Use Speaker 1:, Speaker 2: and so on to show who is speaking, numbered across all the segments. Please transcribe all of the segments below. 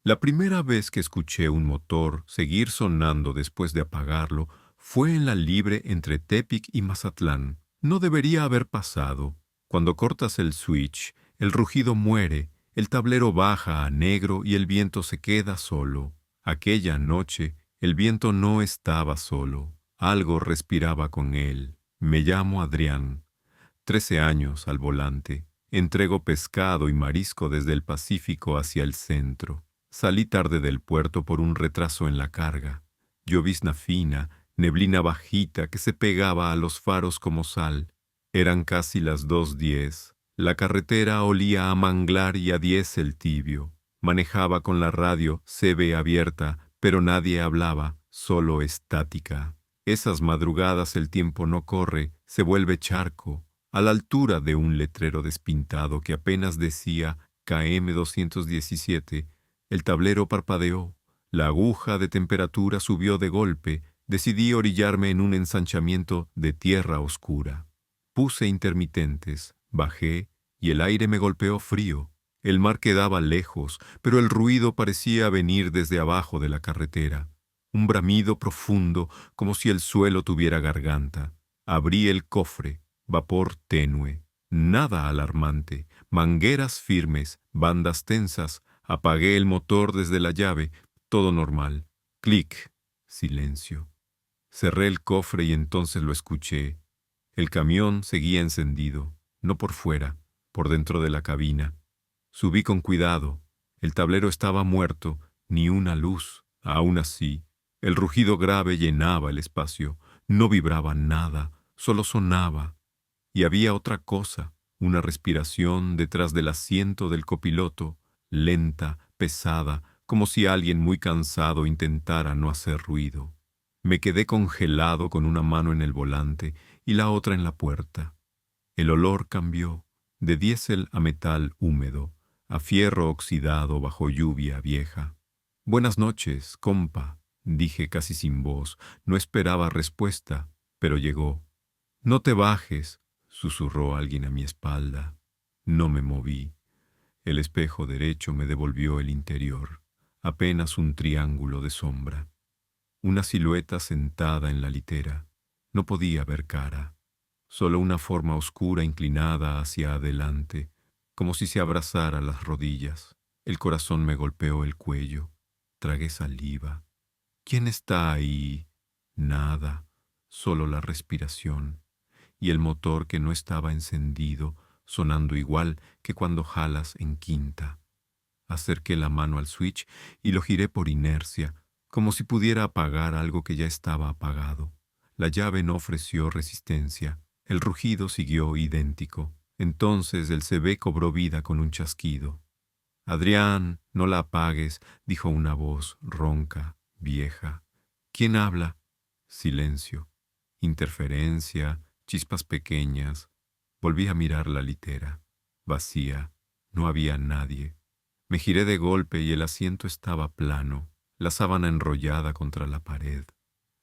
Speaker 1: La primera vez que escuché un motor seguir sonando después de apagarlo fue en la libre entre Tepic y Mazatlán. No debería haber pasado. Cuando cortas el switch, el rugido muere, el tablero baja a negro y el viento se queda solo. Aquella noche, el viento no estaba solo. Algo respiraba con él. Me llamo Adrián. 13 años al volante. Entrego pescado y marisco desde el Pacífico hacia el centro. Salí tarde del puerto por un retraso en la carga. Llovizna fina, neblina bajita que se pegaba a los faros como sal. Eran casi las 2:10. La carretera olía a manglar y a diésel tibio. Manejaba con la radio CB abierta, pero nadie hablaba, solo estática. Esas madrugadas el tiempo no corre, se vuelve charco, a la altura de un letrero despintado que apenas decía KM 217. El tablero parpadeó, la aguja de temperatura subió de golpe, decidí orillarme en un ensanchamiento de tierra oscura. Puse intermitentes, bajé y el aire me golpeó frío. El mar quedaba lejos, pero el ruido parecía venir desde abajo de la carretera. Un bramido profundo, como si el suelo tuviera garganta. Abrí el cofre, vapor tenue, nada alarmante, mangueras firmes, bandas tensas. Apagué el motor desde la llave, todo normal. Clic, silencio. Cerré el cofre y entonces lo escuché. El camión seguía encendido, no por fuera, por dentro de la cabina. Subí con cuidado. El tablero estaba muerto, ni una luz. Aún así, el rugido grave llenaba el espacio. No vibraba nada, solo sonaba. Y había otra cosa, una respiración detrás del asiento del copiloto, lenta, pesada, como si alguien muy cansado intentara no hacer ruido. Me quedé congelado con una mano en el volante y la otra en la puerta. El olor cambió, de diésel a metal húmedo, a fierro oxidado bajo lluvia vieja. «Buenas noches, compa», dije casi sin voz. No esperaba respuesta, pero llegó. «No te bajes», susurró alguien a mi espalda. No me moví. El espejo derecho me devolvió el interior, apenas un triángulo de sombra. Una silueta sentada en la litera. No podía ver cara, solo una forma oscura inclinada hacia adelante, como si se abrazara las rodillas. El corazón me golpeó el cuello. Tragué saliva. ¿Quién está ahí? Nada, solo la respiración. Y el motor que no estaba encendido, sonando igual que cuando jalas en quinta. Acerqué la mano al switch y lo giré por inercia, como si pudiera apagar algo que ya estaba apagado. La llave no ofreció resistencia. El rugido siguió idéntico. Entonces el CB cobró vida con un chasquido. «Adrián, no la apagues», dijo una voz ronca, vieja. «¿Quién habla?» Silencio. Interferencia, chispas pequeñas. Volví a mirar la litera. Vacía. No había nadie. Me giré de golpe y el asiento estaba plano, la sábana enrollada contra la pared.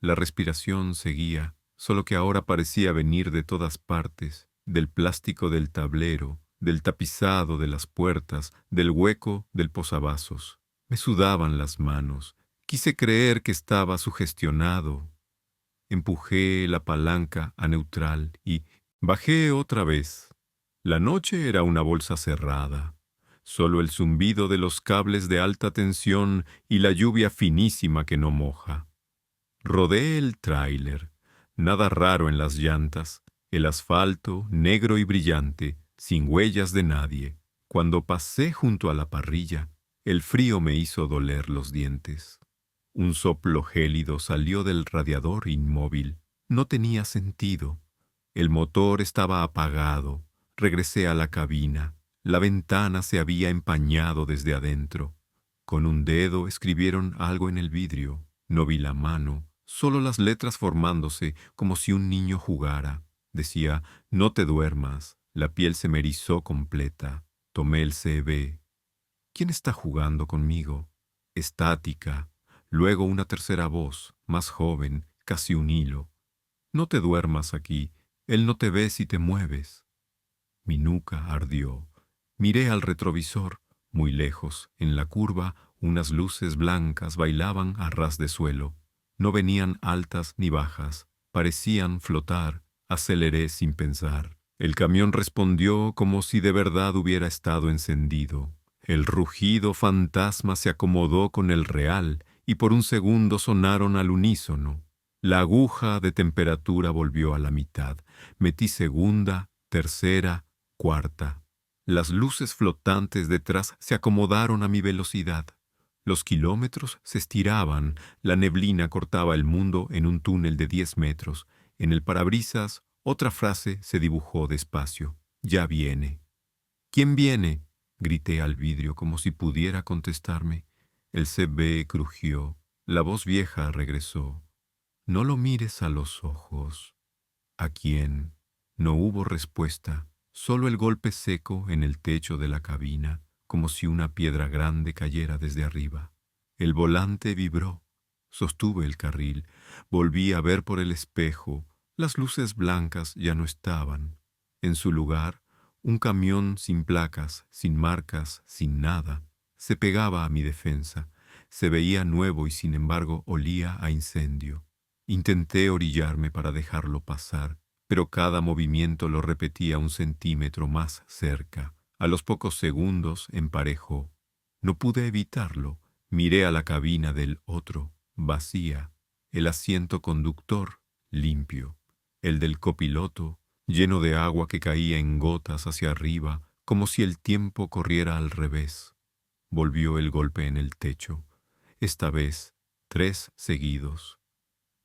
Speaker 1: La respiración seguía, solo que ahora parecía venir de todas partes, del plástico del tablero, del tapizado de las puertas, del hueco del posavasos. Me sudaban las manos. Quise creer que estaba sugestionado. Empujé la palanca a neutral y bajé otra vez. La noche era una bolsa cerrada. Solo el zumbido de los cables de alta tensión y la lluvia finísima que no moja. Rodé el tráiler. Nada raro en las llantas. El asfalto, negro y brillante, sin huellas de nadie. Cuando pasé junto a la parrilla, el frío me hizo doler los dientes. Un soplo gélido salió del radiador inmóvil. No tenía sentido. El motor estaba apagado. Regresé a la cabina. La ventana se había empañado desde adentro. Con un dedo escribieron algo en el vidrio. No vi la mano, solo las letras formándose como si un niño jugara. Decía: «No te duermas». La piel se me erizó completa. Tomé el CB. ¿Quién está jugando conmigo? Estática. Luego una tercera voz, más joven, casi un hilo. «No te duermas aquí. Él no te ve si te mueves». Mi nuca ardió. Miré al retrovisor. Muy lejos, en la curva, unas luces blancas bailaban a ras de suelo. No venían altas ni bajas, parecían flotar. Aceleré sin pensar. El camión respondió como si de verdad hubiera estado encendido. El rugido fantasma se acomodó con el real y por un segundo sonaron al unísono. La aguja de temperatura volvió a la mitad. Metí segunda, tercera, cuarta. Las luces flotantes detrás se acomodaron a mi velocidad. Los kilómetros se estiraban, la neblina cortaba el mundo en un túnel de 10 metros. En el parabrisas, otra frase se dibujó despacio. Ya viene. ¿Quién viene? Grité al vidrio como si pudiera contestarme. El CB crujió. La voz vieja regresó. No lo mires a los ojos. ¿A quién? No hubo respuesta, solo el golpe seco en el techo de la cabina, como si una piedra grande cayera desde arriba. El volante vibró. Sostuve el carril. Volví a ver por el espejo. Las luces blancas ya no estaban. En su lugar, un camión sin placas, sin marcas, sin nada. Se pegaba a mi defensa. Se veía nuevo y sin embargo olía a incendio. Intenté orillarme para dejarlo pasar, pero cada movimiento lo repetía un centímetro más cerca. A los pocos segundos emparejó. No pude evitarlo. Miré a la cabina del otro, vacía. El asiento conductor, limpio. El del copiloto, lleno de agua que caía en gotas hacia arriba, como si el tiempo corriera al revés. Volvió el golpe en el techo. Esta vez, 3 seguidos.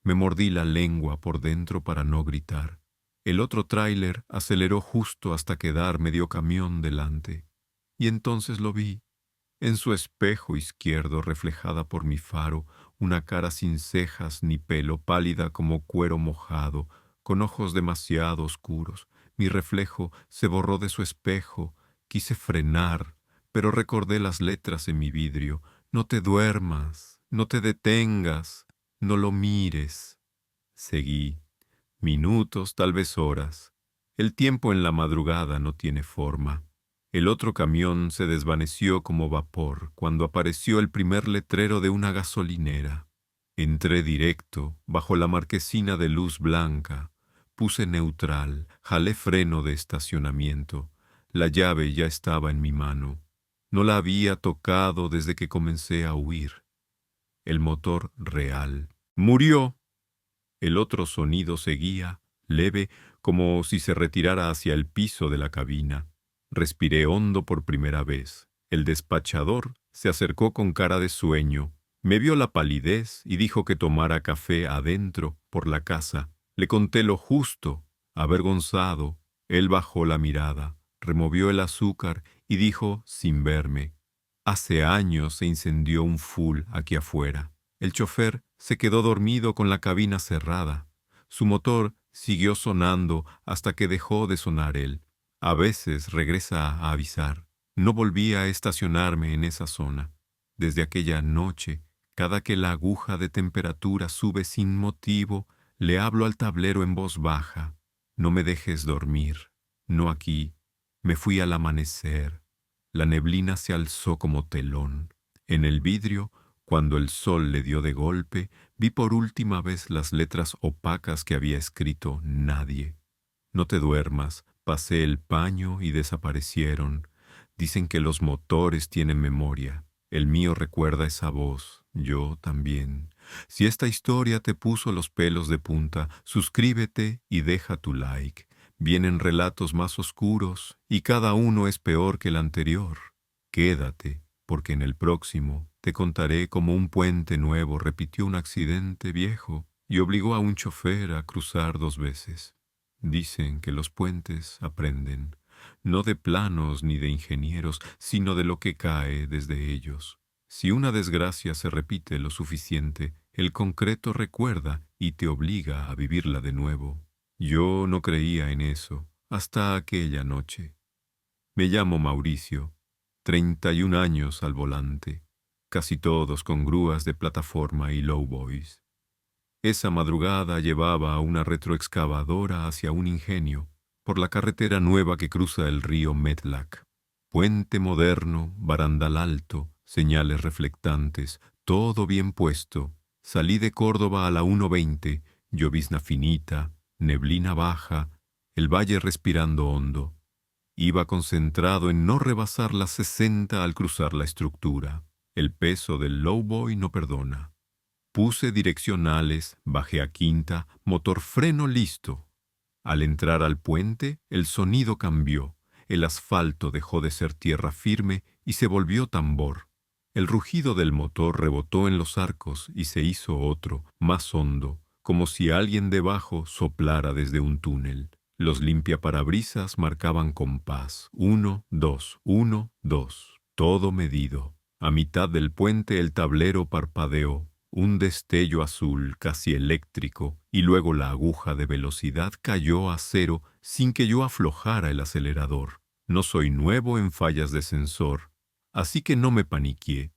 Speaker 1: Me mordí la lengua por dentro para no gritar. El otro tráiler aceleró justo hasta quedar medio camión delante. Y entonces lo vi. En su espejo izquierdo, reflejada por mi faro, una cara sin cejas ni pelo, pálida como cuero mojado, con ojos demasiado oscuros. Mi reflejo se borró de su espejo. Quise frenar, pero recordé las letras en mi vidrio. No te duermas, no te detengas, no lo mires. Seguí. Minutos, tal vez horas. El tiempo en la madrugada no tiene forma. El otro camión se desvaneció como vapor cuando apareció el primer letrero de una gasolinera. Entré directo, bajo la marquesina de luz blanca. Puse neutral, jalé freno de estacionamiento. La llave ya estaba en mi mano. No la había tocado desde que comencé a huir. El motor real murió. El otro sonido seguía, leve, como si se retirara hacia el piso de la cabina. Respiré hondo por primera vez. El despachador se acercó con cara de sueño. Me vio la palidez y dijo que tomara café adentro, por la casa. Le conté lo justo. Avergonzado, él bajó la mirada, removió el azúcar y dijo, sin verme: hace años se incendió un full aquí afuera. El chofer se quedó dormido con la cabina cerrada. Su motor siguió sonando hasta que dejó de sonar él. A veces regresa a avisar. No volví a estacionarme en esa zona. Desde aquella noche, cada que la aguja de temperatura sube sin motivo, le hablo al tablero en voz baja. No me dejes dormir. No aquí. Me fui al amanecer. La neblina se alzó como telón. En el vidrio, cuando el sol le dio de golpe, vi por última vez las letras opacas que había escrito nadie. No te duermas. Pasé el paño y desaparecieron. Dicen que los motores tienen memoria. El mío recuerda esa voz. Yo también. Si esta historia te puso los pelos de punta, suscríbete y deja tu like. Vienen relatos más oscuros y cada uno es peor que el anterior. Quédate, porque en el próximo te contaré cómo un puente nuevo repitió un accidente viejo y obligó a un chofer a cruzar 2 veces. Dicen que los puentes aprenden, no de planos ni de ingenieros, sino de lo que cae desde ellos. Si una desgracia se repite lo suficiente, el concreto recuerda y te obliga a vivirla de nuevo. Yo no creía en eso hasta aquella noche. Me llamo Mauricio, 31 años al volante, casi todos con grúas de plataforma y lowboys. Esa madrugada llevaba a una retroexcavadora hacia un ingenio, por la carretera nueva que cruza el río Metlac. Puente moderno, barandal alto, señales reflectantes, todo bien puesto. Salí de Córdoba a la 1:20, llovizna finita, neblina baja, el valle respirando hondo. Iba concentrado en no rebasar las 60 al cruzar la estructura. El peso del lowboy no perdona. Puse direccionales, bajé a quinta, motor freno listo. Al entrar al puente, el sonido cambió. El asfalto dejó de ser tierra firme y se volvió tambor. El rugido del motor rebotó en los arcos y se hizo otro, más hondo, como si alguien debajo soplara desde un túnel. Los limpiaparabrisas marcaban compás. 1, 2, 1, 2. Todo medido. A mitad del puente el tablero parpadeó. Un destello azul, casi eléctrico, y luego la aguja de velocidad cayó a cero sin que yo aflojara el acelerador. No soy nuevo en fallas de sensor, así que no me paniqué.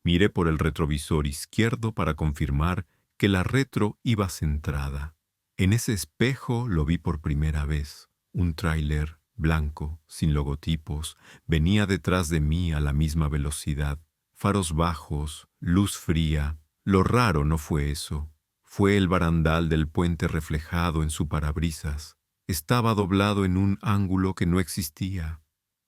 Speaker 1: Miré por el retrovisor izquierdo para confirmar que la retro iba centrada. En ese espejo lo vi por primera vez. Un tráiler blanco, sin logotipos, venía detrás de mí a la misma velocidad. Faros bajos, luz fría. Lo raro no fue eso. Fue el barandal del puente reflejado en su parabrisas. Estaba doblado en un ángulo que no existía,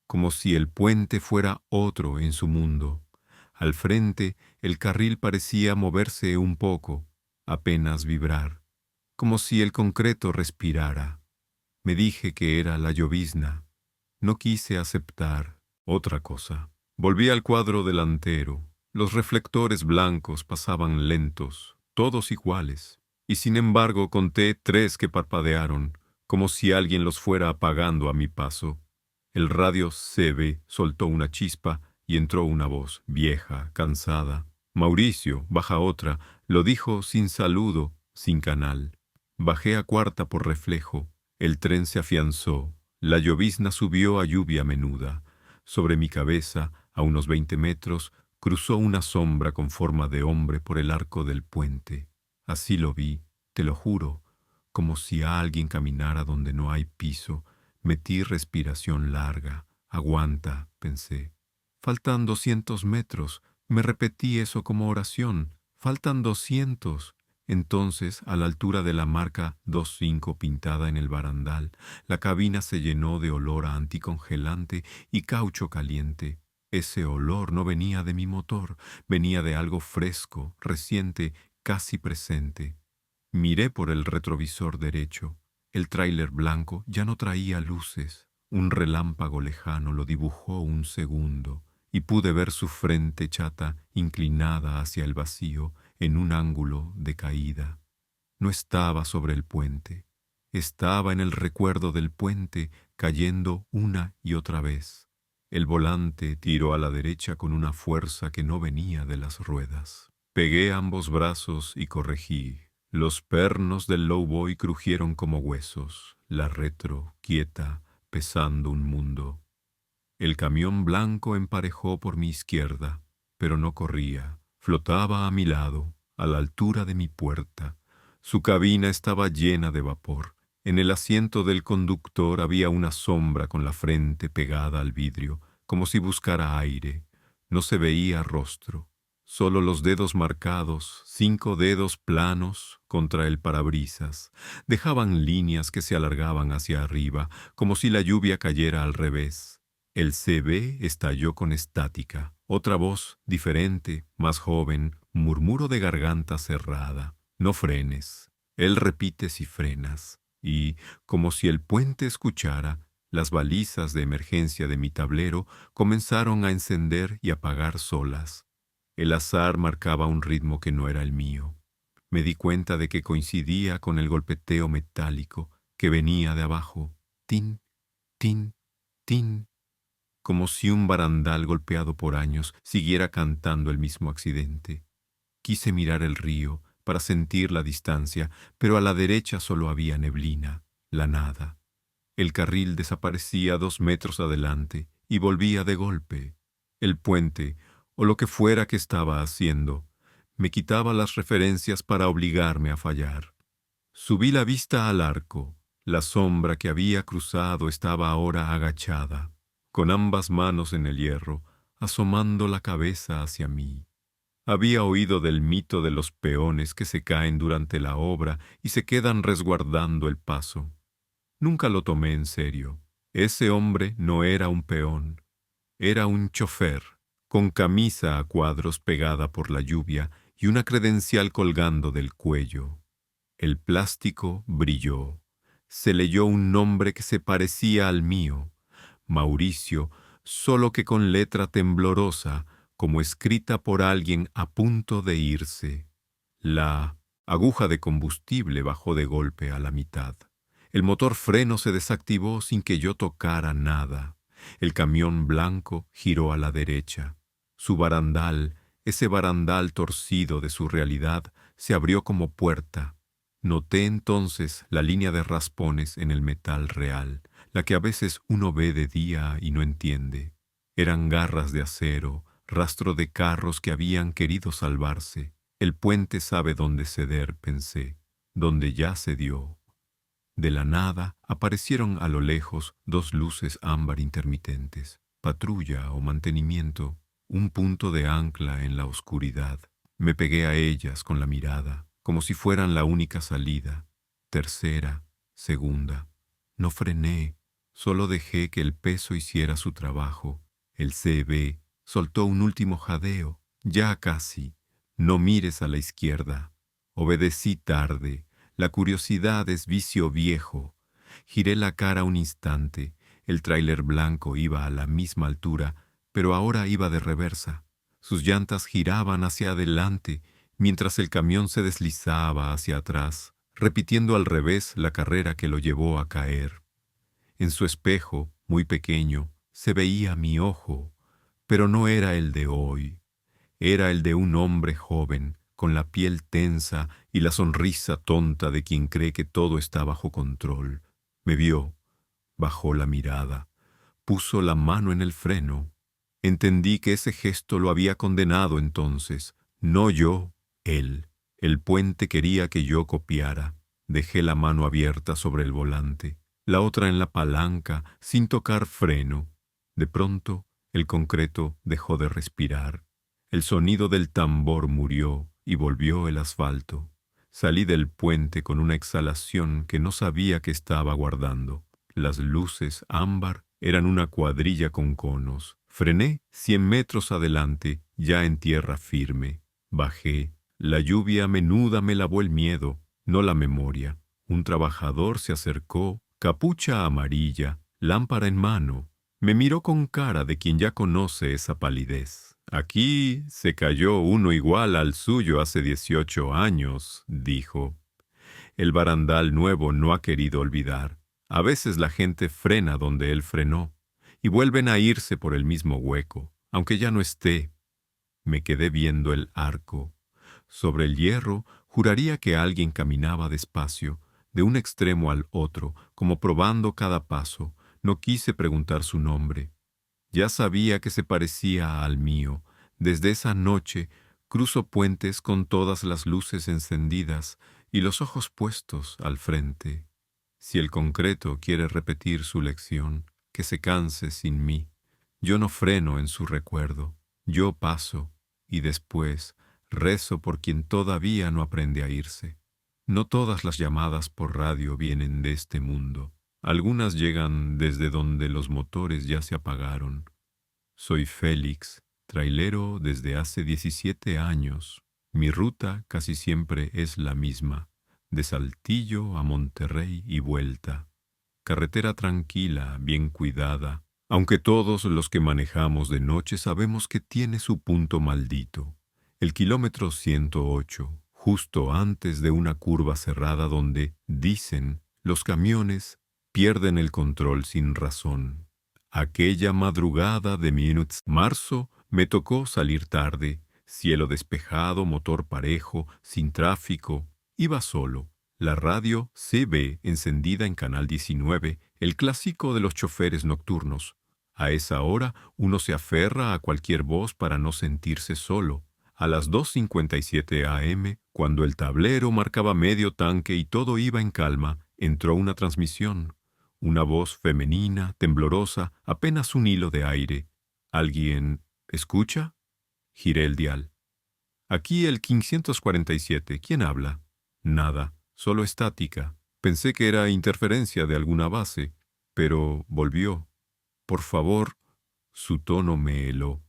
Speaker 1: como si el puente fuera otro en su mundo. Al frente, el carril parecía moverse un poco, apenas vibrar, como si el concreto respirara. Me dije que era la llovizna. No quise aceptar otra cosa. Volví al cuadro delantero. Los reflectores blancos pasaban lentos, todos iguales, y sin embargo conté 3 que parpadearon, como si alguien los fuera apagando a mi paso. El radio CB soltó una chispa y entró una voz, vieja, cansada. «Mauricio, baja otra», lo dijo sin saludo, sin canal. Bajé a cuarta por reflejo. El tren se afianzó. La llovizna subió a lluvia menuda. Sobre mi cabeza, a unos 20 metros, cruzó una sombra con forma de hombre por el arco del puente. Así lo vi, te lo juro, como si alguien caminara donde no hay piso. Metí respiración larga. Aguanta, pensé. Faltan 200 metros. Me repetí eso como oración. Faltan 200. Entonces, a la altura de la marca 25 pintada en el barandal, la cabina se llenó de olor a anticongelante y caucho caliente. Ese olor no venía de mi motor, venía de algo fresco, reciente, casi presente. Miré por el retrovisor derecho. El tráiler blanco ya no traía luces. Un relámpago lejano lo dibujó un segundo, y pude ver su frente chata inclinada hacia el vacío en un ángulo de caída. No estaba sobre el puente. Estaba en el recuerdo del puente, cayendo una y otra vez. El volante tiró a la derecha con una fuerza que no venía de las ruedas. Pegué ambos brazos y corregí. Los pernos del lowboy crujieron como huesos. La retro, quieta, pesando un mundo. El camión blanco emparejó por mi izquierda, pero no corría. Flotaba a mi lado, a la altura de mi puerta. Su cabina estaba llena de vapor. En el asiento del conductor había una sombra con la frente pegada al vidrio, como si buscara aire. No se veía rostro, solo los dedos marcados, 5 dedos planos contra el parabrisas. Dejaban líneas que se alargaban hacia arriba, como si la lluvia cayera al revés. El CB estalló con estática. Otra voz, diferente, más joven, murmuro de garganta cerrada. «No frenes». Él repite si frenas. Y, como si el puente escuchara, las balizas de emergencia de mi tablero comenzaron a encender y apagar solas. El azar marcaba un ritmo que no era el mío. Me di cuenta de que coincidía con el golpeteo metálico que venía de abajo. Tin, tin, tin. Como si un barandal golpeado por años siguiera cantando el mismo accidente. Quise mirar el río para sentir la distancia, pero a la derecha solo había neblina, la nada. El carril desaparecía 2 metros adelante y volvía de golpe. El puente, o lo que fuera que estaba haciendo, me quitaba las referencias para obligarme a fallar. Subí la vista al arco. La sombra que había cruzado estaba ahora agachada, con ambas manos en el hierro, asomando la cabeza hacia mí. Había oído del mito de los peones que se caen durante la obra y se quedan resguardando el paso. Nunca lo tomé en serio. Ese hombre no era un peón, era un chofer, con camisa a cuadros pegada por la lluvia y una credencial colgando del cuello. El plástico brilló. Se leyó un nombre que se parecía al mío, Mauricio, solo que con letra temblorosa, como escrita por alguien a punto de irse. La aguja de combustible bajó de golpe a la mitad. El motor freno se desactivó sin que yo tocara nada. El camión blanco giró a la derecha. Su barandal, ese barandal torcido de su realidad, se abrió como puerta. Noté entonces la línea de raspones en el metal real, la que a veces uno ve de día y no entiende. Eran garras de acero, rastro de carros que habían querido salvarse. El puente sabe dónde ceder, pensé, donde ya cedió. De la nada aparecieron a lo lejos dos luces ámbar intermitentes, patrulla o mantenimiento, un punto de ancla en la oscuridad. Me pegué a ellas con la mirada, como si fueran la única salida. Tercera, segunda. No frené, solo dejé que el peso hiciera su trabajo. El CB soltó un último jadeo, ya casi. No mires a la izquierda. Obedecí tarde. La curiosidad es vicio viejo. Giré la cara un instante. El tráiler blanco iba a la misma altura, pero ahora iba de reversa. Sus llantas giraban hacia adelante, mientras el camión se deslizaba hacia atrás, repitiendo al revés la carrera que lo llevó a caer. En su espejo, muy pequeño, se veía mi ojo, pero no era el de hoy. Era el de un hombre joven, con la piel tensa y la sonrisa tonta de quien cree que todo está bajo control. Me vio, bajó la mirada, puso la mano en el freno. Entendí que ese gesto lo había condenado entonces, no yo, él. El puente quería que yo copiara. Dejé la mano abierta sobre el volante, la otra en la palanca, sin tocar freno. De pronto, el concreto dejó de respirar. El sonido del tambor murió y volvió el asfalto. Salí del puente con una exhalación que no sabía que estaba guardando. Las luces ámbar eran una cuadrilla con conos. Frené 100 metros adelante, ya en tierra firme. Bajé. La lluvia menuda me lavó el miedo, no la memoria. Un trabajador se acercó, capucha amarilla, lámpara en mano. Me miró con cara de quien ya conoce esa palidez. Aquí se cayó uno igual al suyo hace 18 años, dijo. El barandal nuevo no ha querido olvidar. A veces la gente frena donde él frenó, y vuelven a irse por el mismo hueco, aunque ya no esté. Me quedé viendo el arco. Sobre el hierro juraría que alguien caminaba despacio, de un extremo al otro, como probando cada paso. No quise preguntar su nombre. Ya sabía que se parecía al mío. Desde esa noche cruzo puentes con todas las luces encendidas y los ojos puestos al frente. Si el concreto quiere repetir su lección, que se canse sin mí. Yo no freno en su recuerdo. Yo paso y después rezo por quien todavía no aprende a irse. No todas las llamadas por radio vienen de este mundo. Algunas llegan desde donde los motores ya se apagaron. Soy Félix, trailero desde hace 17 años. Mi ruta casi siempre es la misma, de Saltillo a Monterrey y vuelta. Carretera tranquila, bien cuidada, aunque todos los que manejamos de noche sabemos que tiene su punto maldito. El kilómetro 108, justo antes de una curva cerrada donde, dicen, los camiones pierden el control sin razón. Aquella madrugada de marzo me tocó salir tarde, cielo despejado, motor parejo, sin tráfico. Iba solo. La radio CB encendida en Canal 19, el clásico de los choferes nocturnos. A esa hora uno se aferra a cualquier voz para no sentirse solo. A las 2:57 AM, cuando el tablero marcaba medio tanque y todo iba en calma, entró una transmisión. Una voz femenina, temblorosa, apenas un hilo de aire. ¿Alguien escucha? Giré el dial. Aquí el 547. ¿Quién habla? Nada, solo estática. Pensé que era interferencia de alguna base, pero volvió. Por favor, su tono me heló.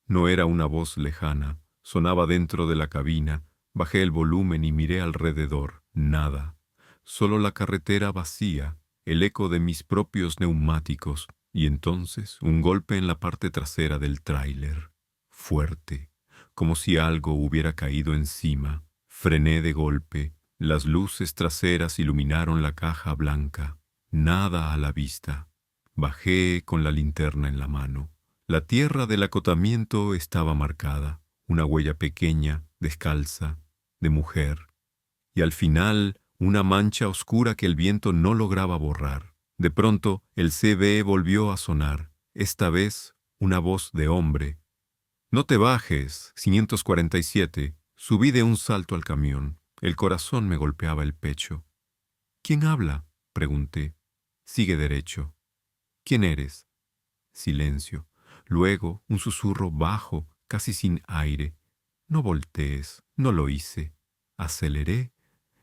Speaker 1: No era una voz lejana, sonaba dentro de la cabina. Bajé el volumen y miré alrededor. Nada. Solo la carretera vacía, el eco de mis propios neumáticos, y entonces un golpe en la parte trasera del tráiler. Fuerte, como si algo hubiera caído encima. Frené de golpe. Las luces traseras iluminaron la caja blanca. Nada a la vista. Bajé con la linterna en la mano. La tierra del acotamiento estaba marcada, una huella pequeña, descalza, de mujer, y al final una mancha oscura que el viento no lograba borrar. De pronto el CB volvió a sonar, esta vez una voz de hombre. «No te bajes, 547». Subí de un salto al camión. El corazón me golpeaba el pecho. «¿Quién habla?», pregunté. «Sigue derecho». «¿Quién eres?». Silencio. Luego un susurro bajo, casi sin aire. «No voltees». No lo hice. Aceleré.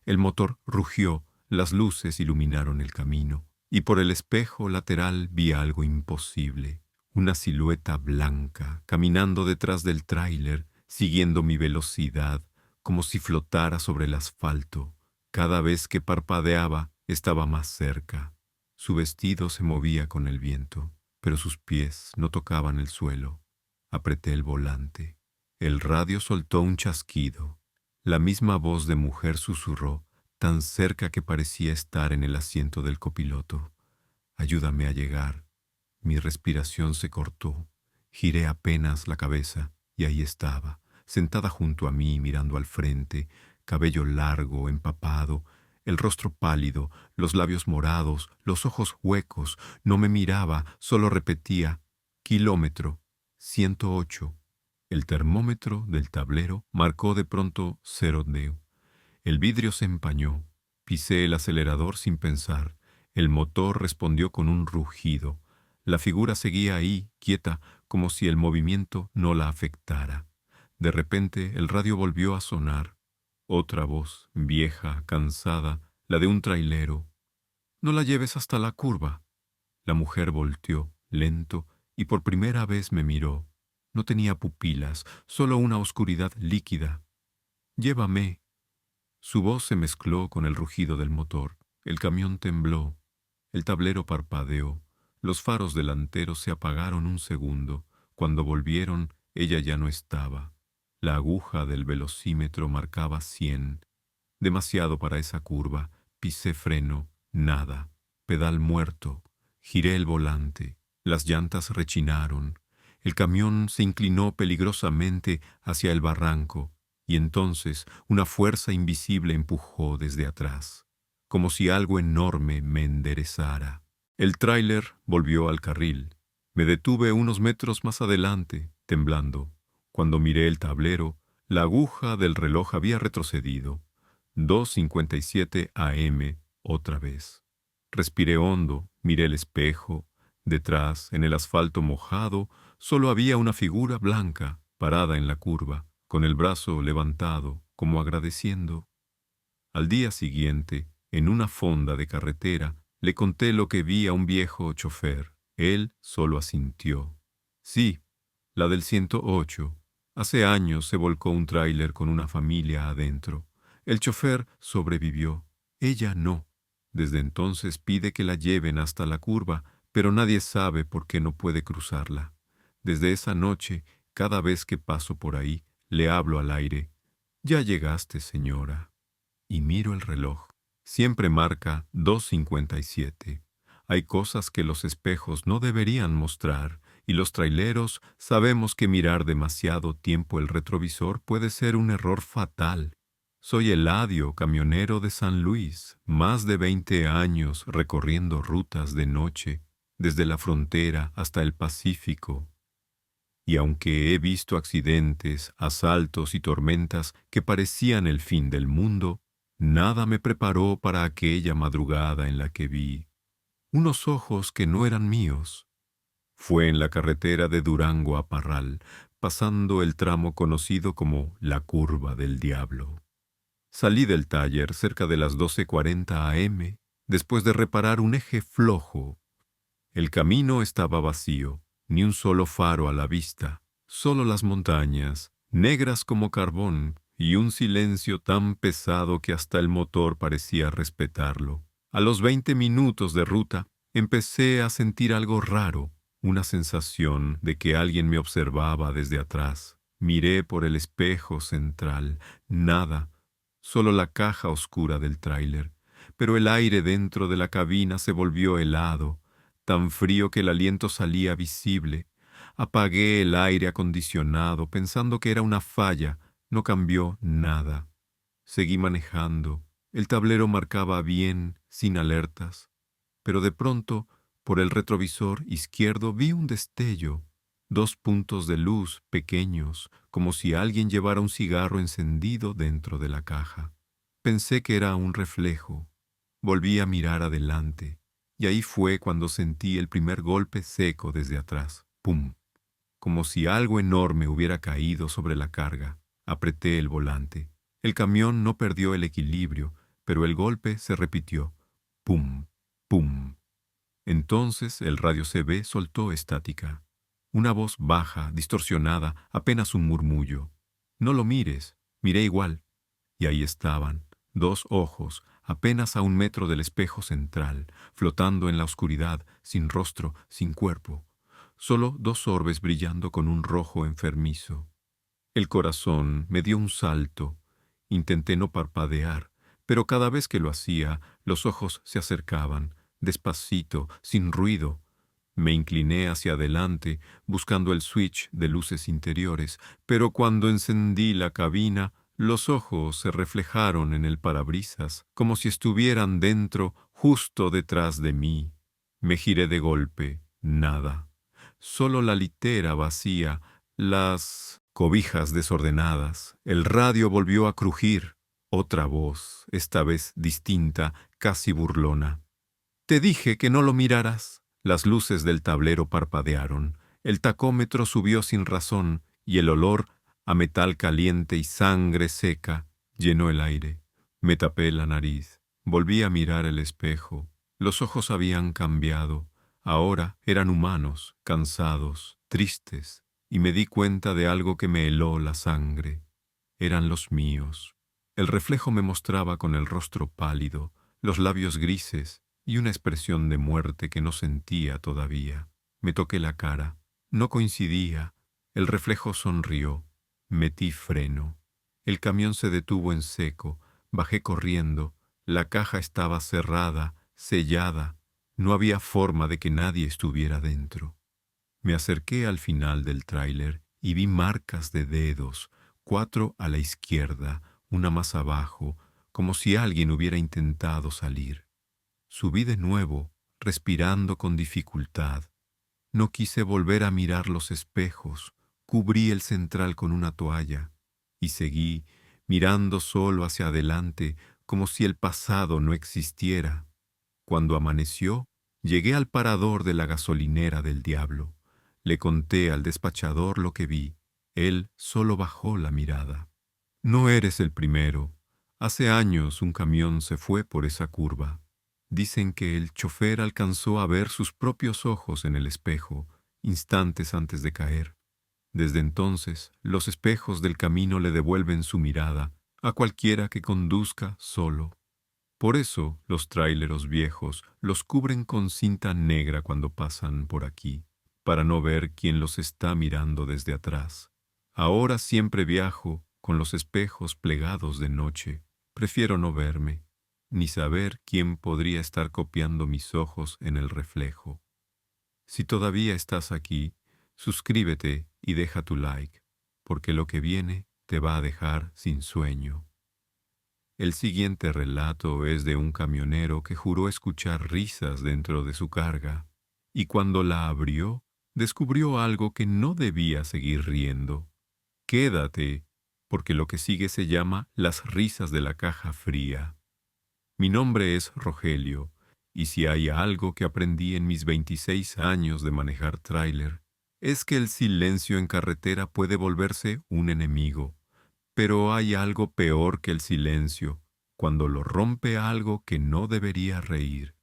Speaker 1: El motor rugió, las luces iluminaron el camino, y por el espejo lateral vi algo imposible. Una silueta blanca, caminando detrás del tráiler, siguiendo mi velocidad, como si flotara sobre el asfalto. Cada vez que parpadeaba, estaba más cerca. Su vestido se movía con el viento, pero sus pies no tocaban el suelo. Apreté el volante. El radio soltó un chasquido. La misma voz de mujer susurró, tan cerca que parecía estar en el asiento del copiloto. «Ayúdame a llegar». Mi respiración se cortó. Giré apenas la cabeza y ahí estaba, sentada junto a mí mirando al frente, cabello largo, empapado, el rostro pálido, los labios morados, los ojos huecos. No me miraba, solo repetía: «Kilómetro 108». El termómetro del tablero marcó de pronto 0 deu. El vidrio se empañó. Pisé el acelerador sin pensar. El motor respondió con un rugido. La figura seguía ahí, quieta, como si el movimiento no la afectara. De repente el radio volvió a sonar. Otra voz, vieja, cansada, la de un trailero. «No la lleves hasta la curva». La mujer volteó, lento, y por primera vez me miró. No tenía pupilas, solo una oscuridad líquida. «Llévame». Su voz se mezcló con el rugido del motor. El camión tembló. El tablero parpadeó. Los faros delanteros se apagaron un segundo. Cuando volvieron, ella ya no estaba. La aguja del velocímetro marcaba 100. Demasiado para esa curva. Pisé freno. Nada. Pedal muerto. Giré el volante. Las llantas rechinaron. El camión se inclinó peligrosamente hacia el barranco, y entonces una fuerza invisible empujó desde atrás, como si algo enorme me enderezara. El tráiler volvió al carril. Me detuve unos metros más adelante, temblando. Cuando miré el tablero, la aguja del reloj había retrocedido. 2:57 AM, otra vez. Respiré hondo, miré el espejo. Detrás, en el asfalto mojado, solo había una figura blanca, parada en la curva, con el brazo levantado, como agradeciendo. Al día siguiente, en una fonda de carretera, le conté lo que vi a un viejo chofer. Él solo asintió. «Sí, la del 108. Hace años se volcó un tráiler con una familia adentro. El chofer sobrevivió. Ella no. Desde entonces pide que la lleven hasta la curva, pero nadie sabe por qué no puede cruzarla. Desde esa noche, cada vez que paso por ahí, le hablo al aire. «Ya llegaste, señora». Y miro el reloj. Siempre marca 2:57. Hay cosas que los espejos no deberían mostrar, y los traileros sabemos que mirar demasiado tiempo el retrovisor puede ser un error fatal. Soy Eladio, camionero de San Luis, más de 20 años recorriendo rutas de noche, desde la frontera hasta el Pacífico. Y aunque he visto accidentes, asaltos y tormentas que parecían el fin del mundo, nada me preparó para aquella madrugada en la que vi unos ojos que no eran míos. Fue en la carretera de Durango a Parral, pasando el tramo conocido como la Curva del Diablo. Salí del taller cerca de las 12:40 am, después de reparar un eje flojo. El camino estaba vacío, ni un solo faro a la vista, solo las montañas, negras como carbón, y un silencio tan pesado que hasta el motor parecía respetarlo. A los 20 minutos de ruta, empecé a sentir algo raro, una sensación de que alguien me observaba desde atrás. Miré por el espejo central, nada, solo la caja oscura del tráiler, pero el aire dentro de la cabina se volvió helado, tan frío que el aliento salía visible. Apagué el aire acondicionado pensando que era una falla. No cambió nada. Seguí manejando. El tablero marcaba bien, sin alertas. Pero de pronto, por el retrovisor izquierdo vi un destello. 2 puntos de luz pequeños, como si alguien llevara un cigarro encendido dentro de la caja. Pensé que era un reflejo. Volví a mirar adelante. Y ahí fue cuando sentí el primer golpe seco desde atrás. ¡Pum! Como si algo enorme hubiera caído sobre la carga. Apreté el volante. El camión no perdió el equilibrio, pero el golpe se repitió. ¡Pum! ¡Pum! Entonces el radio CB soltó estática. Una voz baja, distorsionada, apenas un murmullo. «No lo mires». Miré igual. Y ahí estaban, 2 ojos, apenas a 1 metro del espejo central, flotando en la oscuridad, sin rostro, sin cuerpo. Solo 2 orbes brillando con un rojo enfermizo. El corazón me dio un salto. Intenté no parpadear, pero cada vez que lo hacía, los ojos se acercaban, despacito, sin ruido. Me incliné hacia adelante, buscando el switch de luces interiores, pero cuando encendí la cabina, los ojos se reflejaron en el parabrisas, como si estuvieran dentro, justo detrás de mí. Me giré de golpe, nada. Solo la litera vacía, las cobijas desordenadas. El radio volvió a crujir. Otra voz, esta vez distinta, casi burlona. «Te dije que no lo miraras». Las luces del tablero parpadearon. El tacómetro subió sin razón y el olor a metal caliente y sangre seca llenó el aire. Me tapé la nariz. Volví a mirar el espejo. Los ojos habían cambiado. Ahora eran humanos, cansados, tristes, y me di cuenta de algo que me heló la sangre. Eran los míos. El reflejo me mostraba con el rostro pálido, los labios grises y una expresión de muerte que no sentía todavía. Me toqué la cara. No coincidía. El reflejo sonrió. Metí freno. El camión se detuvo en seco. Bajé corriendo. La caja estaba cerrada, sellada. No había forma de que nadie estuviera dentro. Me acerqué al final del tráiler y vi marcas de dedos, 4 a la izquierda, una más abajo, como si alguien hubiera intentado salir. Subí de nuevo, respirando con dificultad. No quise volver a mirar los espejos. Cubrí el central con una toalla y seguí mirando solo hacia adelante, como si el pasado no existiera. Cuando amaneció, llegué al parador de la gasolinera del diablo. Le conté al despachador lo que vi. Él solo bajó la mirada. «No eres el primero. Hace años un camión se fue por esa curva». Dicen que el chofer alcanzó a ver sus propios ojos en el espejo, instantes antes de caer. Desde entonces, los espejos del camino le devuelven su mirada a cualquiera que conduzca solo. Por eso, los tráileros viejos los cubren con cinta negra cuando pasan por aquí, para no ver quién los está mirando desde atrás. Ahora siempre viajo con los espejos plegados de noche. Prefiero no verme, ni saber quién podría estar copiando mis ojos en el reflejo. Si todavía estás aquí, suscríbete y deja tu like, porque lo que viene te va a dejar sin sueño. El siguiente relato es de un camionero que juró escuchar risas dentro de su carga, y cuando la abrió, descubrió algo que no debía seguir riendo. Quédate, porque lo que sigue se llama Las risas de la caja fría. Mi nombre es Rogelio, Y si hay algo que aprendí en mis 26 años de manejar tráiler, es que el silencio en carretera puede volverse un enemigo. Pero hay algo peor que el silencio, cuando lo rompe algo que no debería reír.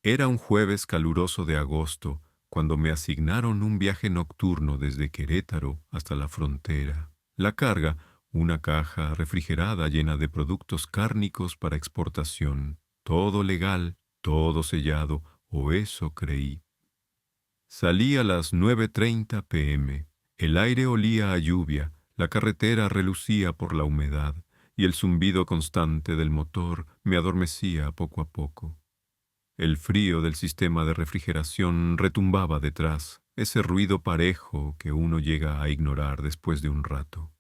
Speaker 1: Era un jueves caluroso de agosto, cuando me asignaron un viaje nocturno desde Querétaro hasta la frontera. La carga, una caja refrigerada llena de productos cárnicos para exportación. Todo legal, todo sellado, o eso creí. Salí a las 9:30 p.m. El aire olía a lluvia, la carretera relucía por la humedad, y el zumbido constante del motor me adormecía poco a poco. El frío del sistema de refrigeración retumbaba detrás, ese ruido parejo que uno llega a ignorar después de un rato.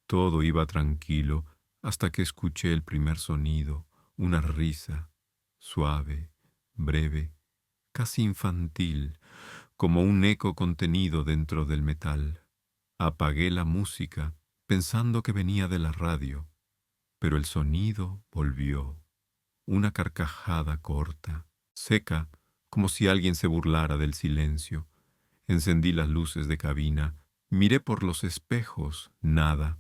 Speaker 1: Todo iba tranquilo hasta que escuché el primer sonido, una risa, suave, breve, casi infantil, como un eco contenido dentro del metal. Apagué la música, pensando que venía de la radio, pero el sonido volvió, una carcajada corta, seca, como si alguien se burlara del silencio. Encendí las luces de cabina, miré por los espejos, nada,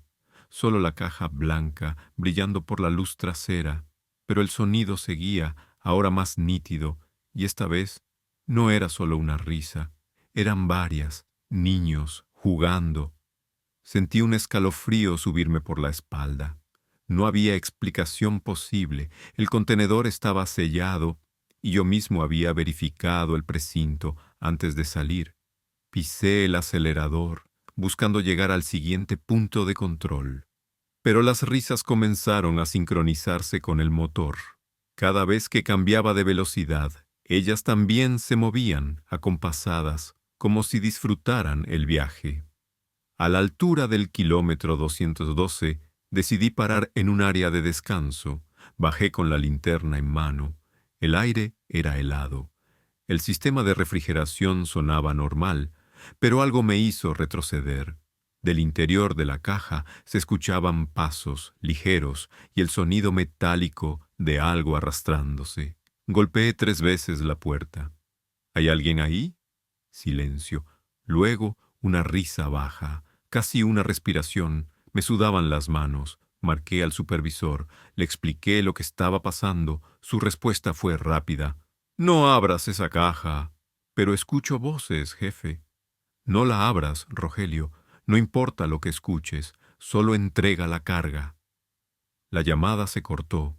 Speaker 1: solo la caja blanca brillando por la luz trasera, pero el sonido seguía, ahora más nítido, y esta vez no era solo una risa, eran varias, niños, jugando. Sentí un escalofrío subirme por la espalda. No había explicación posible, el contenedor estaba sellado, y yo mismo había verificado el precinto antes de salir. Pisé el acelerador, buscando llegar al siguiente punto de control. Pero las risas comenzaron a sincronizarse con el motor. Cada vez que cambiaba de velocidad, ellas también se movían, acompasadas, como si disfrutaran el viaje. A la altura del kilómetro 212, decidí parar en un área de descanso. Bajé con la linterna en mano. El aire era helado. El sistema de refrigeración sonaba normal, pero algo me hizo retroceder. Del interior de la caja se escuchaban pasos ligeros y el sonido metálico de algo arrastrándose. Golpeé 3 veces la puerta. ¿Hay alguien ahí? Silencio. Luego una risa baja, casi una respiración. Me sudaban las manos. Marqué al supervisor, le expliqué lo que estaba pasando. Su respuesta fue rápida. «No abras esa caja». «Pero escucho voces, jefe». «No la abras, Rogelio. No importa lo que escuches, solo entrega la carga». La llamada se cortó.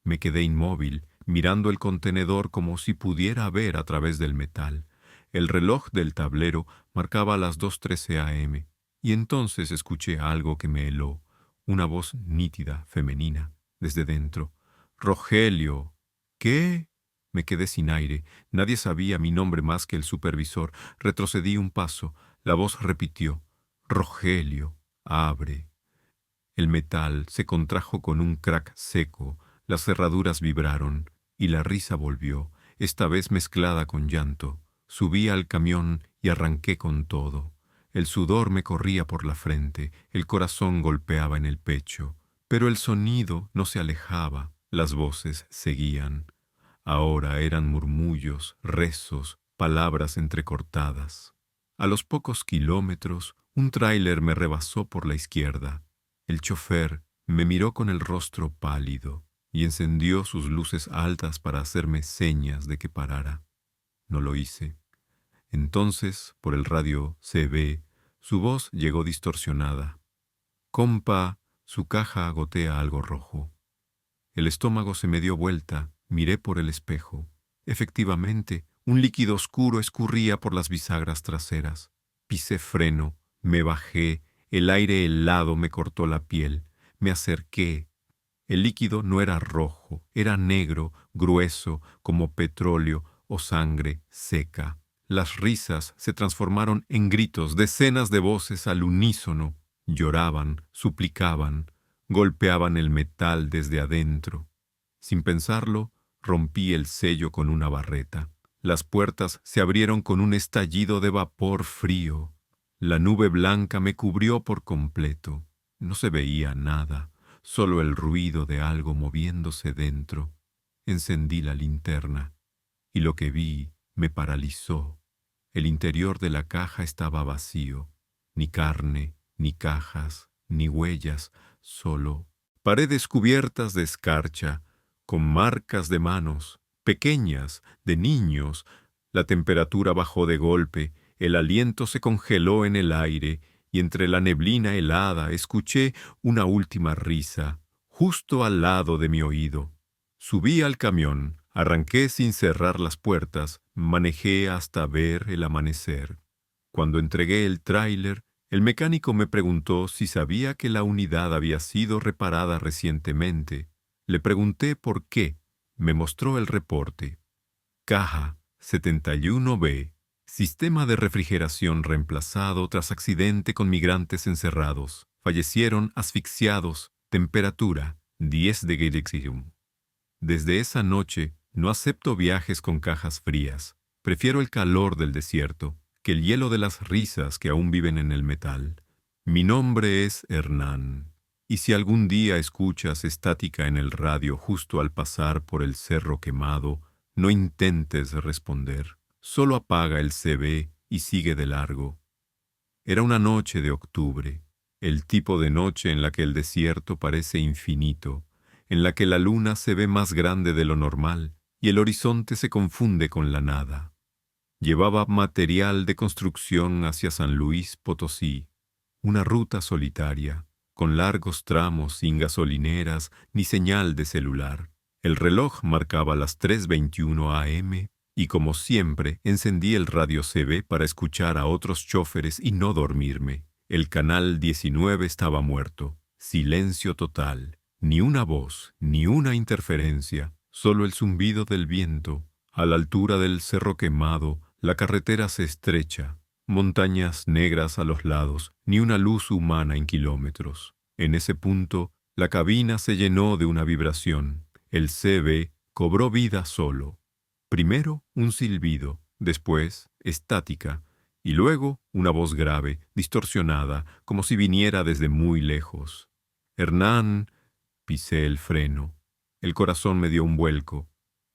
Speaker 1: Me quedé inmóvil, mirando el contenedor como si pudiera ver a través del metal. El reloj del tablero marcaba las 2:13 a.m. y entonces escuché algo que me heló, una voz nítida, femenina, desde dentro. «Rogelio». «¿Qué?» Me quedé sin aire. Nadie sabía mi nombre más que el supervisor. Retrocedí un paso. La voz repitió. «Rogelio, abre». El metal se contrajo con un crack seco. Las cerraduras vibraron y la risa volvió, esta vez mezclada con llanto. Subí al camión y arranqué con todo. El sudor me corría por la frente, el corazón golpeaba en el pecho. Pero el sonido no se alejaba, las voces seguían. Ahora eran murmullos, rezos, palabras entrecortadas. A los pocos kilómetros, un tráiler me rebasó por la izquierda. El chofer me miró con el rostro pálido y encendió sus luces altas para hacerme señas de que parara. No lo hice. Entonces, por el radio CB, su voz llegó distorsionada. «Compa, su caja gotea algo rojo». El estómago se me dio vuelta, miré por el espejo. Efectivamente, un líquido oscuro escurría por las bisagras traseras. Pisé freno, me bajé, el aire helado me cortó la piel. Me acerqué. El líquido no era rojo, era negro, grueso, como petróleo o sangre seca. Las risas se transformaron en gritos, decenas de voces al unísono. Lloraban, suplicaban, golpeaban el metal desde adentro. Sin pensarlo, rompí el sello con una barreta. Las puertas se abrieron con un estallido de vapor frío. La nube blanca me cubrió por completo. No se veía nada, solo el ruido de algo moviéndose dentro. Encendí la linterna. y lo que vi me paralizó. El interior de la caja estaba vacío. Ni carne, ni cajas, ni huellas, solo paredes cubiertas de escarcha, con marcas de manos, pequeñas, de niños. La temperatura bajó de golpe, el aliento se congeló en el aire, y entre la neblina helada escuché una última risa, justo al lado de mi oído. Subí al camión, arranqué sin cerrar las puertas, manejé hasta ver el amanecer. Cuando entregué el tráiler, el mecánico me preguntó si sabía que la unidad había sido reparada recientemente. Le pregunté por qué. Me mostró el reporte. Caja 71B. Sistema de refrigeración reemplazado tras accidente con migrantes encerrados. Fallecieron asfixiados. Temperatura 10 de Celsius. Desde esa noche no acepto viajes con cajas frías. Prefiero el calor del desierto que el hielo de las risas que aún viven en el metal. Mi nombre es Hernán, y si algún día escuchas estática en el radio justo al pasar por el cerro quemado, no intentes responder. Solo apaga el CB y sigue de largo. Era una noche de octubre, el tipo de noche en la que el desierto parece infinito, en la que la luna se ve más grande de lo normal y el horizonte se confunde con la nada. Llevaba material de construcción hacia San Luis Potosí, una ruta solitaria, con largos tramos sin gasolineras ni señal de celular. El reloj marcaba las 3:21 AM y como siempre encendí el radio CB para escuchar a otros chóferes y no dormirme. El canal 19 estaba muerto, silencio total, ni una voz, ni una interferencia, solo el zumbido del viento. A la altura del cerro quemado, la carretera se estrecha, montañas negras a los lados, ni una luz humana en kilómetros. En ese punto, la cabina se llenó de una vibración. El CB cobró vida solo. Primero un silbido, después estática, y luego una voz grave, distorsionada, como si viniera desde muy lejos. Hernán, pisé el freno. El corazón me dio un vuelco.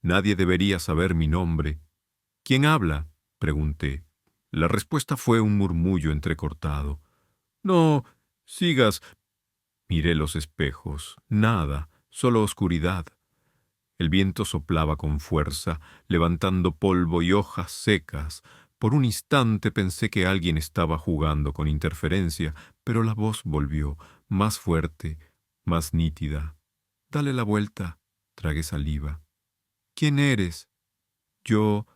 Speaker 1: Nadie debería saber mi nombre. ¿Quién habla?, pregunté. La respuesta fue un murmullo entrecortado. No, sigas. Miré los espejos. Nada, solo oscuridad. El viento soplaba con fuerza, levantando polvo y hojas secas. Por un instante pensé que alguien estaba jugando con interferencia, pero la voz volvió, más fuerte, más nítida. Dale la vuelta. Tragué saliva. ¿Quién eres? Yo...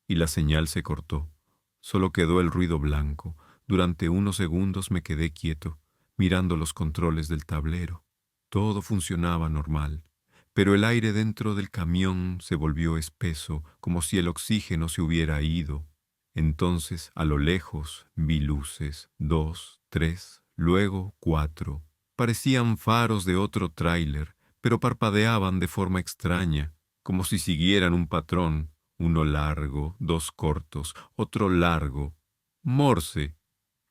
Speaker 1: Y la señal se cortó. Solo quedó el ruido blanco. Durante unos segundos me quedé quieto, mirando los controles del tablero. Todo funcionaba normal, pero el aire dentro del camión se volvió espeso, como si el oxígeno se hubiera ido. Entonces, a lo lejos, vi luces, 2, 3, luego 4. Parecían faros de otro tráiler, pero parpadeaban de forma extraña, como si siguieran un patrón. Uno largo, dos cortos, otro largo. Morse.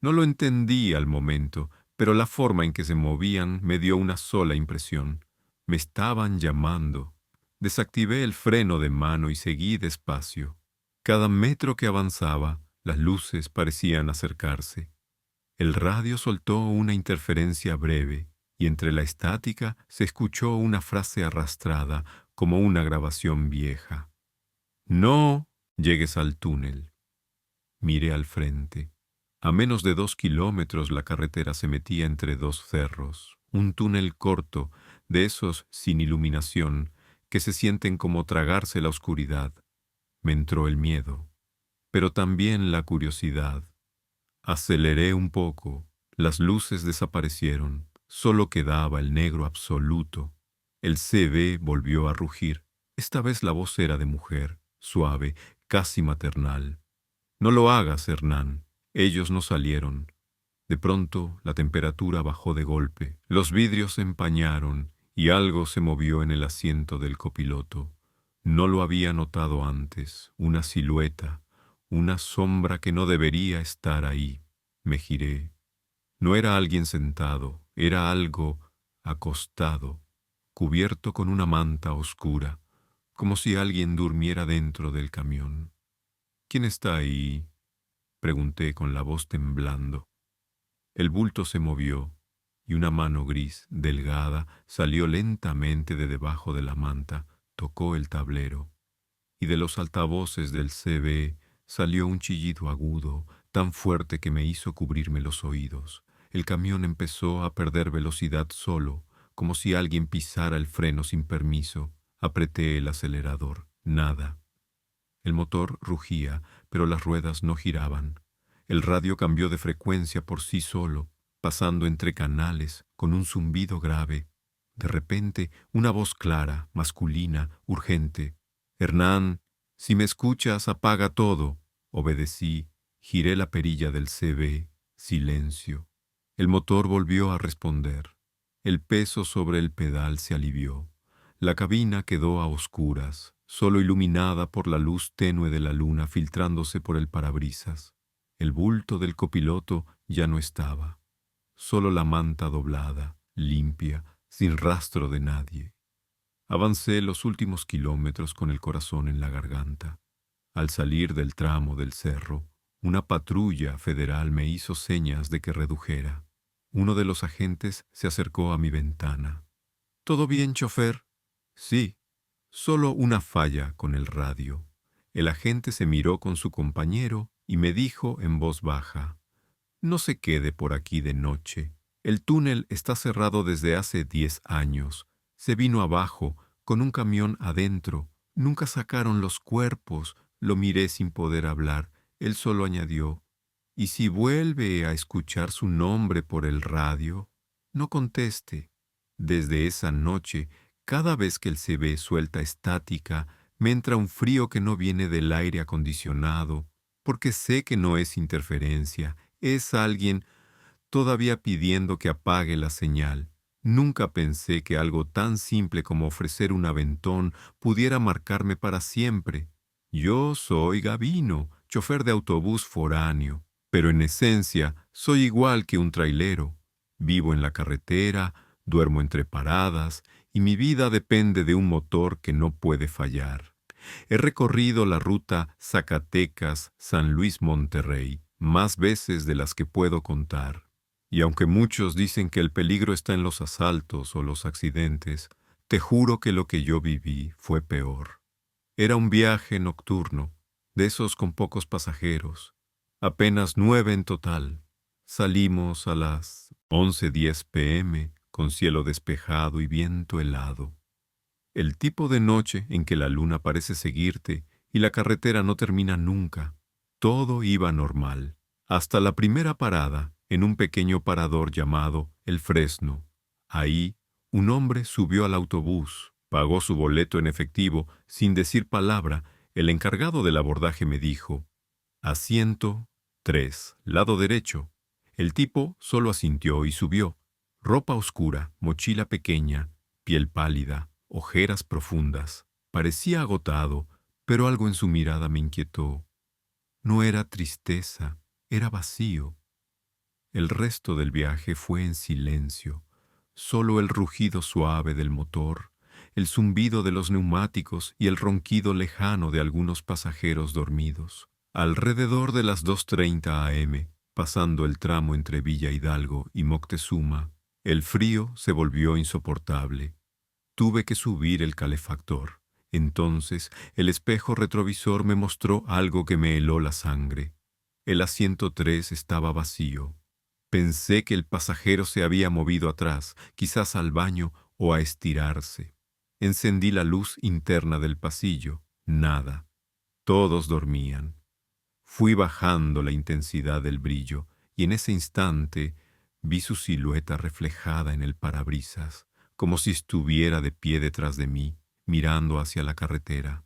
Speaker 1: No lo entendí al momento, pero la forma en que se movían me dio una sola impresión. Me estaban llamando. Desactivé el freno de mano y seguí despacio. Cada metro que avanzaba, las luces parecían acercarse. El radio soltó una interferencia breve, y entre la estática se escuchó una frase arrastrada, como una grabación vieja. No llegues al túnel. Miré al frente. A menos de 2 kilómetros la carretera se metía entre dos cerros. Un túnel corto, de esos sin iluminación, que se sienten como tragarse la oscuridad. Me entró el miedo, pero también la curiosidad. Aceleré un poco. Las luces desaparecieron. Solo quedaba el negro absoluto. El CB volvió a rugir. Esta vez la voz era de mujer, suave, casi maternal. No lo hagas, Hernán. Ellos no salieron. De pronto la temperatura bajó de golpe. Los vidrios se empañaron y algo se movió en el asiento del copiloto. No lo había notado antes. Una silueta, una sombra que no debería estar ahí. Me giré. No era alguien sentado, era algo acostado, cubierto con una manta oscura, como si alguien durmiera dentro del camión. —¿Quién está ahí? —pregunté con la voz temblando. El bulto se movió y una mano gris, delgada, salió lentamente de debajo de la manta, tocó el tablero, y de los altavoces del CB salió un chillido agudo, tan fuerte que me hizo cubrirme los oídos. El camión empezó a perder velocidad solo, como si alguien pisara el freno sin permiso. Apreté el acelerador. Nada. El motor rugía, pero las ruedas no giraban. El radio cambió de frecuencia por sí solo, pasando entre canales con un zumbido grave. De repente, una voz clara, masculina, urgente. —Hernán, si me escuchas, apaga todo. Obedecí, giré la perilla del CB. Silencio. El motor volvió a responder. El peso sobre el pedal se alivió. La cabina quedó a oscuras, solo iluminada por la luz tenue de la luna filtrándose por el parabrisas. El bulto del copiloto ya no estaba. Solo la manta doblada, limpia, sin rastro de nadie. Avancé los últimos kilómetros con el corazón en la garganta. Al salir del tramo del cerro, una patrulla federal me hizo señas de que redujera. Uno de los agentes se acercó a mi ventana. —¿Todo bien, chofer? —Sí, solo una falla con el radio. El agente se miró con su compañero y me dijo en voz baja: —No se quede por aquí de noche. El túnel está cerrado desde hace 10 años. Se vino abajo, con un camión adentro. Nunca sacaron los cuerpos. Lo miré sin poder hablar. Él solo añadió: —Y si vuelve a escuchar su nombre por el radio, no conteste. Desde esa noche, cada vez que el CB suelta estática, me entra un frío que no viene del aire acondicionado, porque sé que no es interferencia, es alguien todavía pidiendo que apague la señal. Nunca pensé que algo tan simple como ofrecer un aventón pudiera marcarme para siempre. Yo soy Gavino, chofer de autobús foráneo, pero en esencia soy igual que un trailero. Vivo en la carretera, duermo entre paradas, y mi vida depende de un motor que no puede fallar. He recorrido la ruta Zacatecas-San Luis-Monterrey más veces de las que puedo contar. Y aunque muchos dicen que el peligro está en los asaltos o los accidentes, te juro que lo que yo viví fue peor. Era un viaje nocturno, de esos con pocos pasajeros, apenas 9 en total. Salimos a las 11:10 p.m., con cielo despejado y viento helado. El tipo de noche en que la luna parece seguirte y la carretera no termina nunca. Todo iba normal, hasta la primera parada, en un pequeño parador llamado El Fresno. Ahí, un hombre subió al autobús, pagó su boleto en efectivo, sin decir palabra. El encargado del abordaje me dijo: «Asiento 3, lado derecho». El tipo solo asintió y subió. Ropa oscura, mochila pequeña, piel pálida, ojeras profundas. Parecía agotado, pero algo en su mirada me inquietó. No era tristeza, era vacío. El resto del viaje fue en silencio. Solo el rugido suave del motor, el zumbido de los neumáticos y el ronquido lejano de algunos pasajeros dormidos. Alrededor de las 2:30 a.m., pasando el tramo entre Villa Hidalgo y Moctezuma, el frío se volvió insoportable. Tuve que subir el calefactor. Entonces el espejo retrovisor me mostró algo que me heló la sangre. El asiento 3 estaba vacío. Pensé que el pasajero se había movido atrás, quizás al baño o a estirarse. Encendí la luz interna del pasillo. Nada. Todos dormían. Fui bajando la intensidad del brillo y en ese instante vi su silueta reflejada en el parabrisas, como si estuviera de pie detrás de mí, mirando hacia la carretera.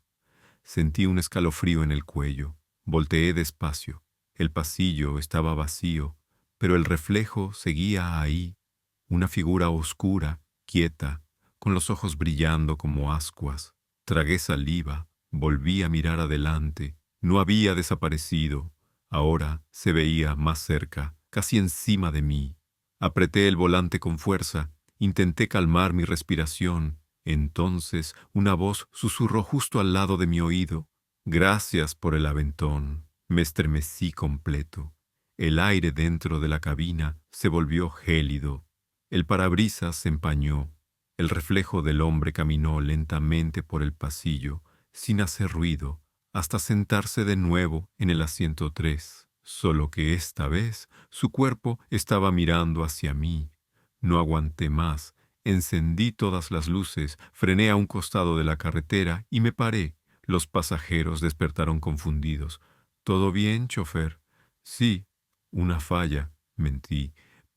Speaker 1: Sentí un escalofrío en el cuello. Volteé despacio. El pasillo estaba vacío, pero el reflejo seguía ahí, una figura oscura, quieta, con los ojos brillando como ascuas. Tragué saliva, volví a mirar adelante. No había desaparecido. Ahora se veía más cerca, casi encima de mí. Apreté el volante con fuerza, intenté calmar mi respiración Entonces una voz susurró justo al lado de mi oído. Gracias por el aventón. Me estremecí completo. El aire dentro de la cabina se volvió gélido. El parabrisas se empañó. El reflejo del hombre caminó lentamente por el pasillo, sin hacer ruido, hasta sentarse de nuevo en el asiento 3. Solo que esta vez su cuerpo estaba mirando hacia mí. No aguanté más. Encendí todas las luces, frené a un costado de la carretera y me paré. Los pasajeros despertaron confundidos. ¿Todo bien, chofer? Sí, una falla, mentí.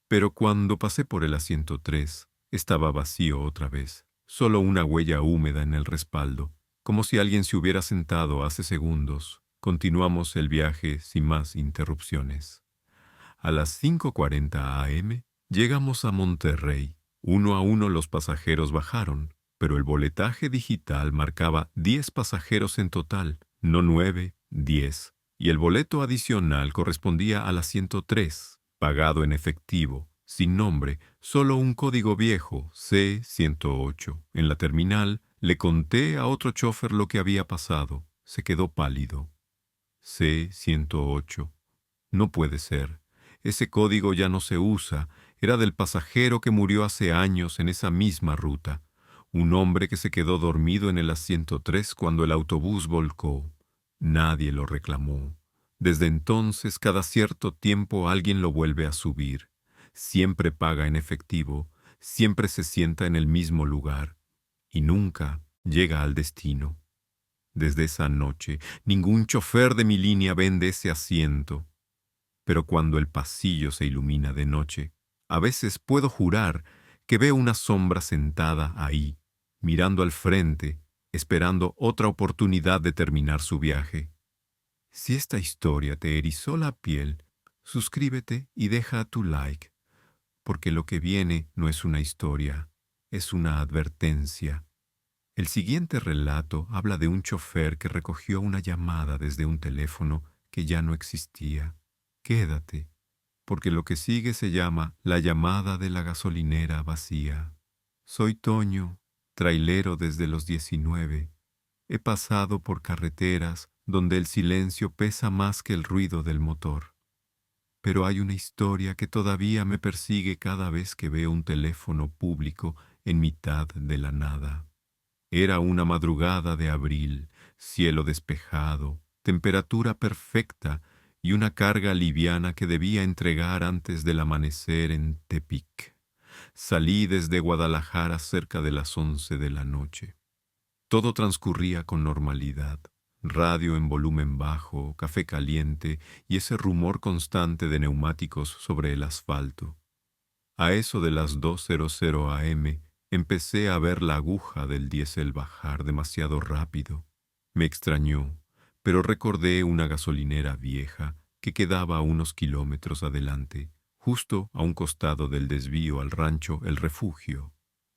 Speaker 1: Pero cuando pasé por el asiento 3, estaba vacío otra vez. Solo una huella húmeda en el respaldo, como si alguien se hubiera sentado hace segundos. Continuamos el viaje sin más interrupciones. A las 5:40 a.m. llegamos a Monterrey. Uno a uno los pasajeros bajaron, pero el boletaje digital marcaba 10 pasajeros en total, no 9, 10. Y el boleto adicional correspondía al asiento 3, pagado en efectivo, sin nombre, solo un código viejo, C108. En la terminal le conté a otro chofer lo que había pasado. Se quedó pálido. C108. No puede ser. Ese código ya no se usa. Era del pasajero que murió hace años en esa misma ruta. Un hombre que se quedó dormido en el asiento 3 cuando el autobús volcó. Nadie lo reclamó. Desde entonces, cada cierto tiempo alguien lo vuelve a subir. Siempre paga en efectivo, siempre se sienta en el mismo lugar y nunca llega al destino. Desde esa noche, ningún chofer de mi línea vende ese asiento. Pero cuando el pasillo se ilumina de noche, a veces puedo jurar que veo una sombra sentada ahí, mirando al frente, esperando otra oportunidad de terminar su viaje. Si esta historia te erizó la piel, suscríbete y deja tu like, porque lo que viene no es una historia, es una advertencia. El siguiente relato habla de un chofer que recogió una llamada desde un teléfono que ya no existía. Quédate, porque lo que sigue se llama La llamada de la gasolinera vacía. Soy Toño, trailero desde los 19. He pasado por carreteras donde el silencio pesa más que el ruido del motor. Pero hay una historia que todavía me persigue cada vez que veo un teléfono público en mitad de la nada. Era una madrugada de abril, cielo despejado, temperatura perfecta y una carga liviana que debía entregar antes del amanecer en Tepic. Salí desde Guadalajara cerca de las 11 de la noche. Todo transcurría con normalidad. Radio en volumen bajo, café caliente y ese rumor constante de neumáticos sobre el asfalto. A eso de las 2:00 a.m. empecé a ver la aguja del diésel bajar demasiado rápido. Me extrañó, pero recordé una gasolinera vieja que quedaba a unos kilómetros adelante, justo a un costado del desvío al rancho El Refugio.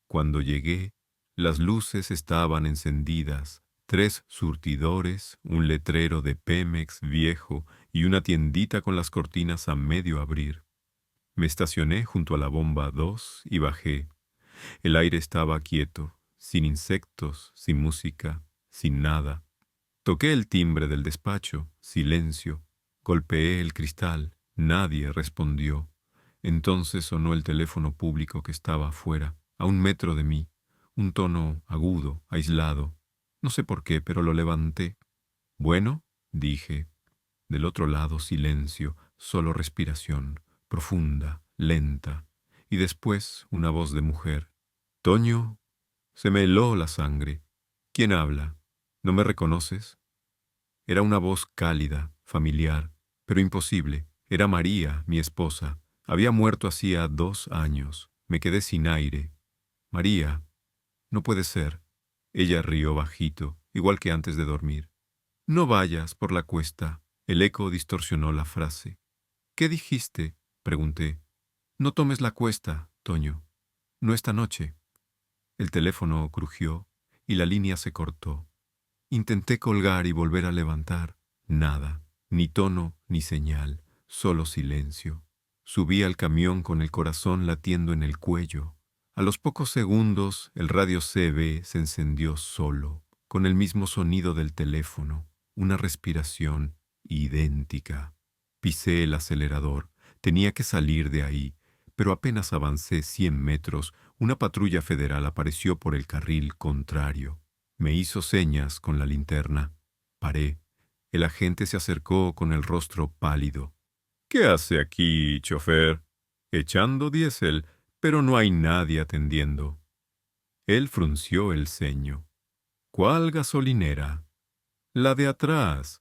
Speaker 1: Cuando llegué, las luces estaban encendidas, 3 surtidores, un letrero de Pemex viejo y una tiendita con las cortinas a medio abrir. Me estacioné junto a la bomba 2 y bajé. El aire estaba quieto, sin insectos, sin música, sin nada. Toqué el timbre del despacho, silencio. Golpeé el cristal, nadie respondió. Entonces sonó el teléfono público que estaba afuera, a 1 metro de mí, un tono agudo, aislado. No sé por qué, pero lo levanté. «Bueno», dije. Del otro lado silencio, solo respiración, profunda, lenta. Y después una voz de mujer. «Toño». Se me heló la sangre. «¿Quién habla? ¿No me reconoces?» Era una voz cálida, familiar, pero imposible. Era María, mi esposa. Había muerto hacía 2 años. Me quedé sin aire. «María, no puede ser». Ella rió bajito, igual que antes de dormir. «No vayas por la cuesta». El eco distorsionó la frase. «¿Qué dijiste?», pregunté. «No tomes la cuesta, Toño. No esta noche». El teléfono crujió y la línea se cortó. Intenté colgar y volver a levantar. Nada, ni tono ni señal, solo silencio. Subí al camión con el corazón latiendo en el cuello. A los pocos segundos, el radio CB se encendió solo, con el mismo sonido del teléfono, una respiración idéntica. Pisé el acelerador. Tenía que salir de ahí, pero apenas avancé 100 metros, una patrulla federal apareció por el carril contrario. Me hizo señas con la linterna. Paré. El agente se acercó con el rostro pálido. «¿Qué hace aquí, chofer?» «Echando diésel, pero no hay nadie atendiendo». Él frunció el ceño. «¿Cuál gasolinera?» «La de atrás.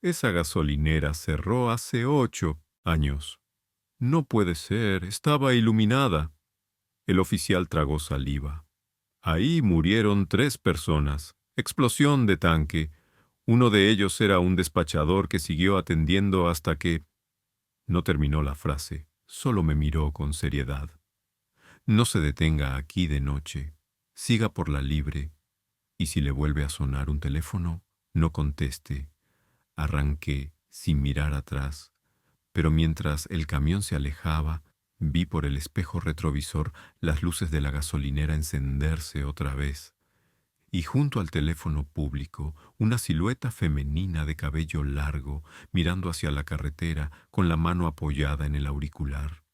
Speaker 1: Esa gasolinera cerró hace 8 años». «No puede ser, estaba iluminada». El oficial tragó saliva. «Ahí murieron 3 personas. Explosión de tanque. Uno de ellos era un despachador que siguió atendiendo hasta que...». No terminó la frase, solo me miró con seriedad. «No se detenga aquí de noche. Siga por la libre. Y si le vuelve a sonar un teléfono, no conteste». Arranqué sin mirar atrás, pero mientras el camión se alejaba, vi por el espejo retrovisor las luces de la gasolinera encenderse otra vez. Y junto al teléfono público, una silueta femenina de cabello largo, mirando hacia la carretera con la mano apoyada en el auricular.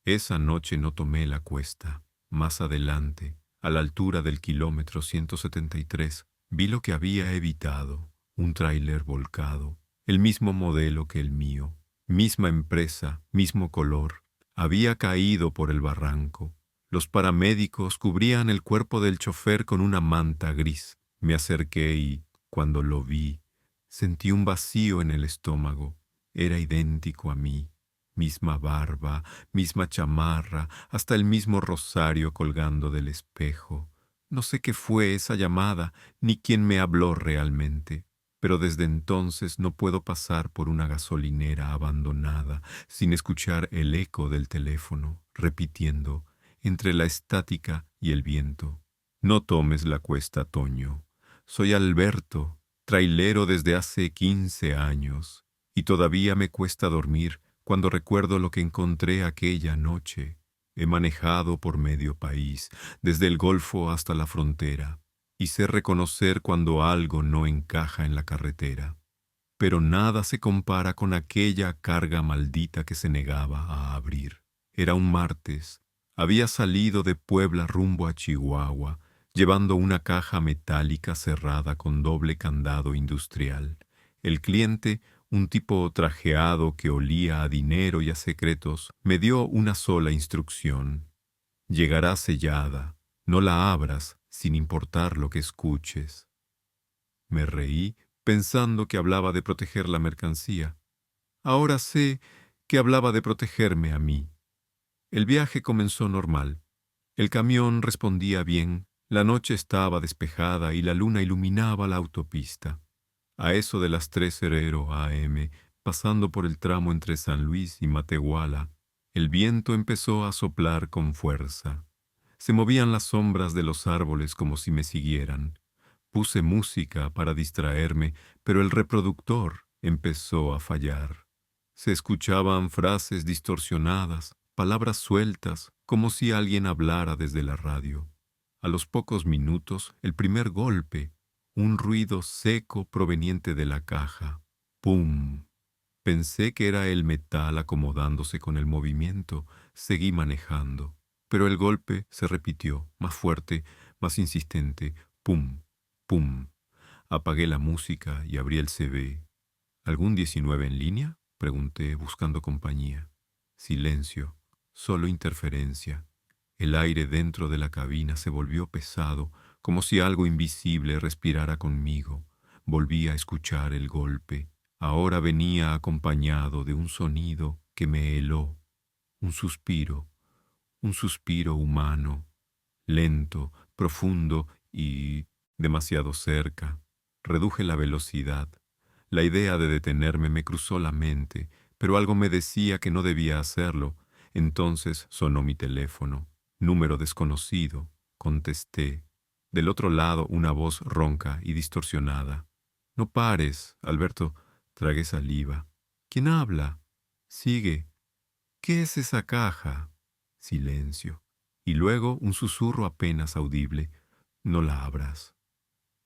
Speaker 1: Esa noche no tomé la cuesta. Más adelante, a la altura del kilómetro 173, vi lo que había evitado, un tráiler volcado, el mismo modelo que el mío, misma empresa, mismo color. Había caído por el barranco. Los paramédicos cubrían el cuerpo del chofer con una manta gris. Me acerqué y, cuando lo vi, sentí un vacío en el estómago. Era idéntico a mí. Misma barba, misma chamarra, hasta el mismo rosario colgando del espejo. No sé qué fue esa llamada, ni quién me habló realmente, pero desde entonces no puedo pasar por una gasolinera abandonada sin escuchar el eco del teléfono, repitiendo, entre la estática y el viento: «No tomes la cuesta, Toño. Soy Alberto, trailero desde hace 15 años, y todavía me cuesta dormir cuando recuerdo lo que encontré aquella noche. He manejado por medio país, desde el Golfo hasta la frontera, y sé reconocer cuando algo no encaja en la carretera. Pero nada se compara con aquella carga maldita que se negaba a abrir. Era un martes. Había salido de Puebla rumbo a Chihuahua, llevando una caja metálica cerrada con doble candado industrial. El cliente, un tipo trajeado que olía a dinero y a secretos, me dio una sola instrucción: «Llegará sellada. No la abras sin importar lo que escuches». Me reí pensando que hablaba de proteger la mercancía. Ahora sé que hablaba de protegerme a mí. El viaje comenzó normal. El camión respondía bien, la noche estaba despejada y la luna iluminaba la autopista. A eso de las 3:00 a.m., pasando por el tramo entre San Luis y Matehuala, el viento empezó a soplar con fuerza. Se movían las sombras de los árboles como si me siguieran. Puse música para distraerme, pero el reproductor empezó a fallar. Se escuchaban frases distorsionadas, palabras sueltas, como si alguien hablara desde la radio. A los pocos minutos, el primer golpe, un ruido seco proveniente de la caja. ¡Pum! Pensé que era el metal acomodándose con el movimiento. Seguí manejando. Pero el golpe se repitió, más fuerte, más insistente. ¡Pum! ¡Pum! Apagué la música y abrí el CV. ¿Algún 19 en línea?, pregunté, buscando compañía. Silencio, solo interferencia. El aire dentro de la cabina se volvió pesado, como si algo invisible respirara conmigo. Volví a escuchar el golpe. Ahora venía acompañado de un sonido que me heló. Un suspiro humano, lento, profundo y demasiado cerca. Reduje la velocidad. La idea de detenerme me cruzó la mente, pero algo me decía que no debía hacerlo. Entonces sonó mi teléfono. Número desconocido. Contesté. Del otro lado una voz ronca y distorsionada. «No pares, Alberto». Tragué saliva. «¿Quién habla?» «Sigue». «¿Qué es esa caja?» Silencio. y luego un susurro apenas audible. No la abras.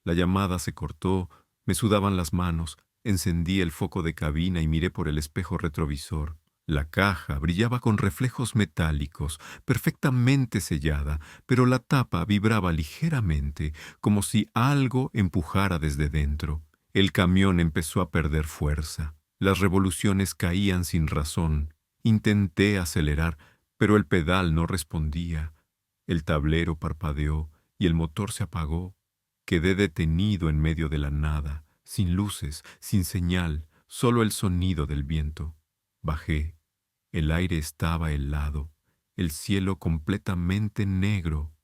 Speaker 1: La llamada se cortó, me sudaban las manos, encendí el foco de cabina y miré por el espejo retrovisor. La caja brillaba con reflejos metálicos, perfectamente sellada, pero la tapa vibraba ligeramente, como si algo empujara desde dentro. El camión empezó a perder fuerza. Las revoluciones caían sin razón. Intenté acelerar, pero el pedal no respondía. El tablero parpadeó y el motor se apagó. Quedé detenido en medio de la nada, sin luces, sin señal, solo el sonido del viento. Bajé. El aire estaba helado, el cielo completamente negro.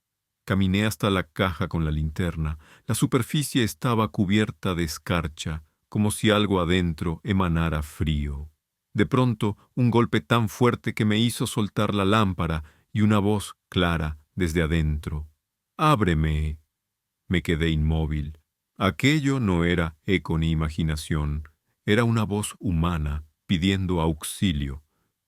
Speaker 1: Caminé hasta la caja con la linterna. La superficie estaba cubierta de escarcha, como si algo adentro emanara frío. De pronto, un golpe tan fuerte que me hizo soltar la lámpara y una voz clara desde adentro. «¡Ábreme!». Me quedé inmóvil. Aquello no era eco ni imaginación. Era una voz humana pidiendo auxilio.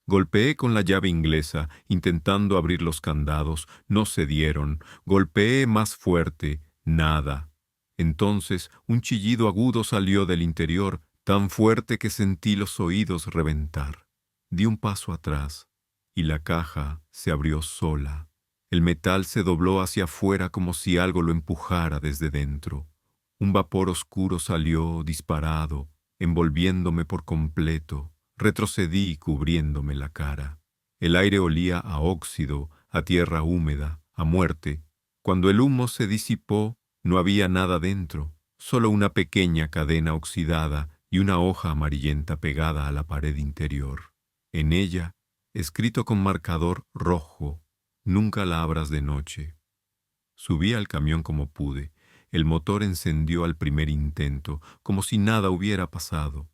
Speaker 1: Golpeé con la llave inglesa, intentando abrir los candados. No cedieron. Golpeé más fuerte. Nada. Entonces un chillido agudo salió del interior, tan fuerte que sentí los oídos reventar. Di un paso atrás, y la caja se abrió sola. El metal se dobló hacia afuera como si algo lo empujara desde dentro. Un vapor oscuro salió disparado, envolviéndome por completo. Retrocedí cubriéndome la cara. El aire olía a óxido, a tierra húmeda, a muerte. Cuando el humo se disipó, no había nada dentro, solo una pequeña cadena oxidada y una hoja amarillenta pegada a la pared interior. En ella, escrito con marcador rojo: «Nunca la abras de noche». Subí al camión como pude. El motor encendió al primer intento, como si nada hubiera pasado.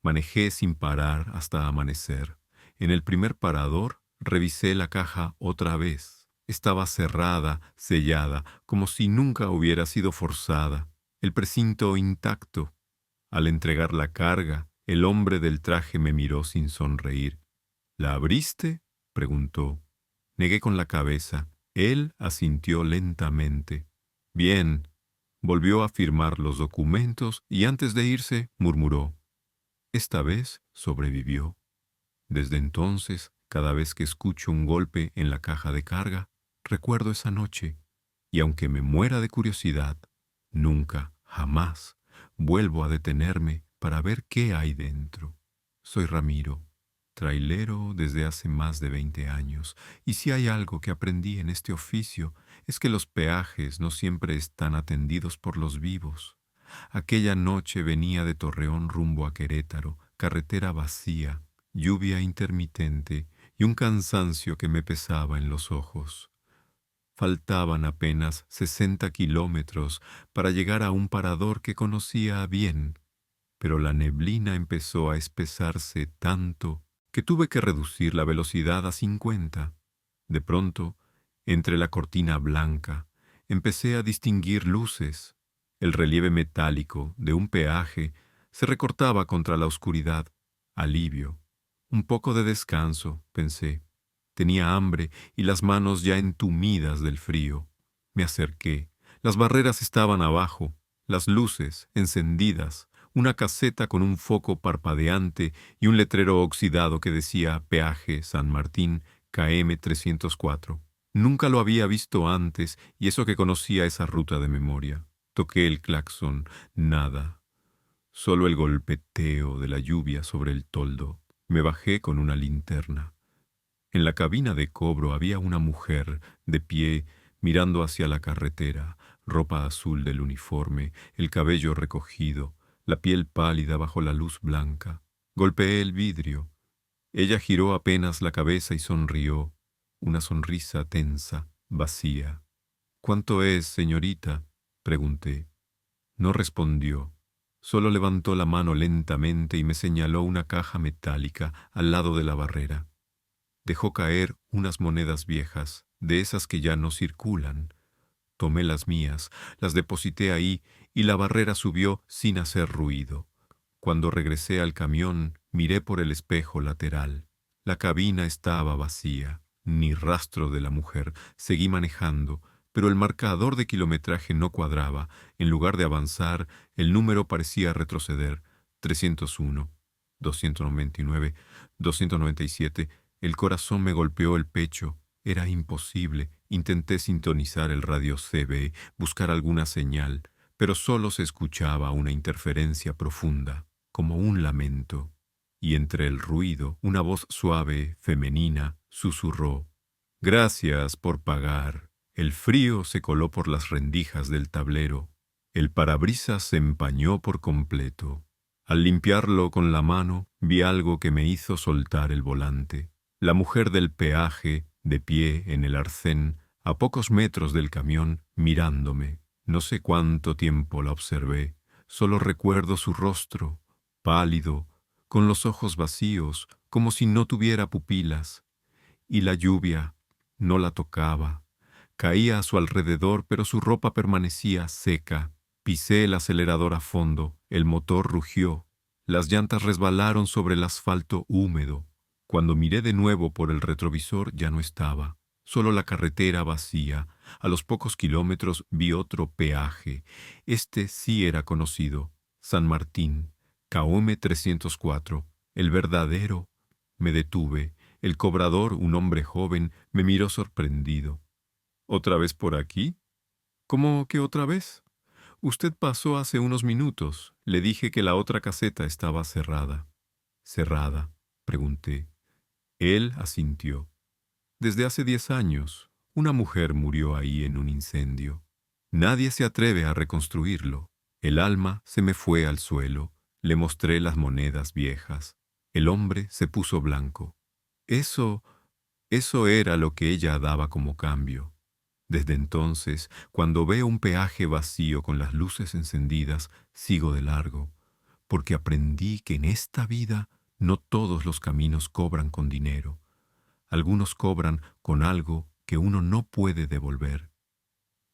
Speaker 1: Manejé sin parar hasta amanecer. En el primer parador, revisé la caja otra vez. Estaba cerrada, sellada, como si nunca hubiera sido forzada. El precinto intacto. Al entregar la carga, el hombre del traje me miró sin sonreír. «¿La abriste?», preguntó. Negué con la cabeza. Él asintió lentamente. «Bien». Volvió a firmar los documentos y antes de irse murmuró: «Esta vez sobrevivió». Desde entonces, cada vez que escucho un golpe en la caja de carga, recuerdo esa noche, y aunque me muera de curiosidad, nunca, jamás, vuelvo a detenerme para ver qué hay dentro. Soy Ramiro, trailero desde hace más de 20 años, y si hay algo que aprendí en este oficio es que los peajes no siempre están atendidos por los vivos. Aquella noche venía de Torreón rumbo a Querétaro, carretera vacía, lluvia intermitente y un cansancio que me pesaba en los ojos. Faltaban apenas 60 kilómetros para llegar a un parador que conocía bien, pero la neblina empezó a espesarse tanto que tuve que reducir la velocidad a 50. De pronto, entre la cortina blanca, empecé a distinguir luces. El relieve metálico de un peaje se recortaba contra la oscuridad. Alivio. Un poco de descanso, pensé. Tenía hambre y las manos ya entumidas del frío. Me acerqué. Las barreras estaban abajo, las luces encendidas, una caseta con un foco parpadeante y un letrero oxidado que decía Peaje San Martín KM 304. Nunca lo había visto antes y eso que conocía esa ruta de memoria. Toqué el claxon. Nada. Solo el golpeteo de la lluvia sobre el toldo. Me bajé con una linterna. En la cabina de cobro había una mujer, de pie, mirando hacia la carretera, ropa azul del uniforme, el cabello recogido, la piel pálida bajo la luz blanca. Golpeé el vidrio. Ella giró apenas la cabeza y sonrió, una sonrisa tensa, vacía. «¿Cuánto es, señorita?», pregunté. No respondió. Solo levantó la mano lentamente y me señaló una caja metálica al lado de la barrera. Dejó caer unas monedas viejas, de esas que ya no circulan. Tomé las mías, las deposité ahí y la barrera subió sin hacer ruido. Cuando regresé al camión, miré por el espejo lateral. La cabina estaba vacía. Ni rastro de la mujer. Seguí manejando, pero el marcador de kilometraje no cuadraba. En lugar de avanzar, el número parecía retroceder. 301, 299, 297. El corazón me golpeó el pecho. Era imposible. Intenté sintonizar el radio CB, buscar alguna señal, pero solo se escuchaba una interferencia profunda, como un lamento. Y entre el ruido, una voz suave, femenina, susurró: «Gracias por pagar». El frío se coló por las rendijas del tablero. El parabrisas se empañó por completo. Al limpiarlo con la mano, vi algo que me hizo soltar el volante. La mujer del peaje, de pie en el arcén, a pocos metros del camión, mirándome. No sé cuánto tiempo la observé. Solo recuerdo su rostro, pálido, con los ojos vacíos, como si no tuviera pupilas. Y la lluvia no la tocaba. Caía a su alrededor, pero su ropa permanecía seca. Pisé el acelerador a fondo, el motor rugió. Las llantas resbalaron sobre el asfalto húmedo. Cuando miré de nuevo por el retrovisor ya no estaba. Solo la carretera vacía. A los pocos kilómetros vi otro peaje. Este sí era conocido. San Martín. KM 304. El verdadero. Me detuve. El cobrador, un hombre joven, me miró sorprendido. ¿Otra vez por aquí? ¿Cómo que otra vez? Usted pasó hace unos minutos. Le dije que la otra caseta estaba cerrada. ¿Cerrada?, pregunté. Él asintió. Desde hace 10 años, una mujer murió ahí en un incendio. Nadie se atreve a reconstruirlo. El alma se me fue al suelo. Le mostré las monedas viejas. El hombre se puso blanco. Eso era lo que ella daba como cambio. Desde entonces, cuando veo un peaje vacío con las luces encendidas, sigo de largo, porque aprendí que en esta vida no todos los caminos cobran con dinero. Algunos cobran con algo que uno no puede devolver.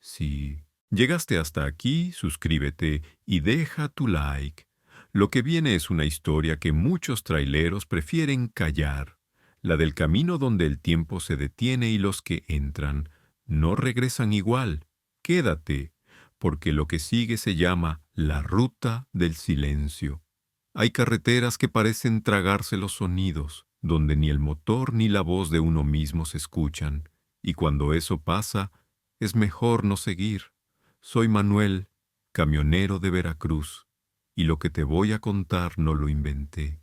Speaker 1: Si llegaste hasta aquí, suscríbete y deja tu like. Lo que viene es una historia que muchos traileros prefieren callar, la del camino donde el tiempo se detiene y los que entran no regresan igual. Quédate, porque lo que sigue se llama la ruta del silencio. Hay carreteras que parecen tragarse los sonidos, donde ni el motor ni la voz de uno mismo se escuchan, y cuando eso pasa, es mejor no seguir. Soy Manuel, camionero de Veracruz, y lo que te voy a contar no lo inventé.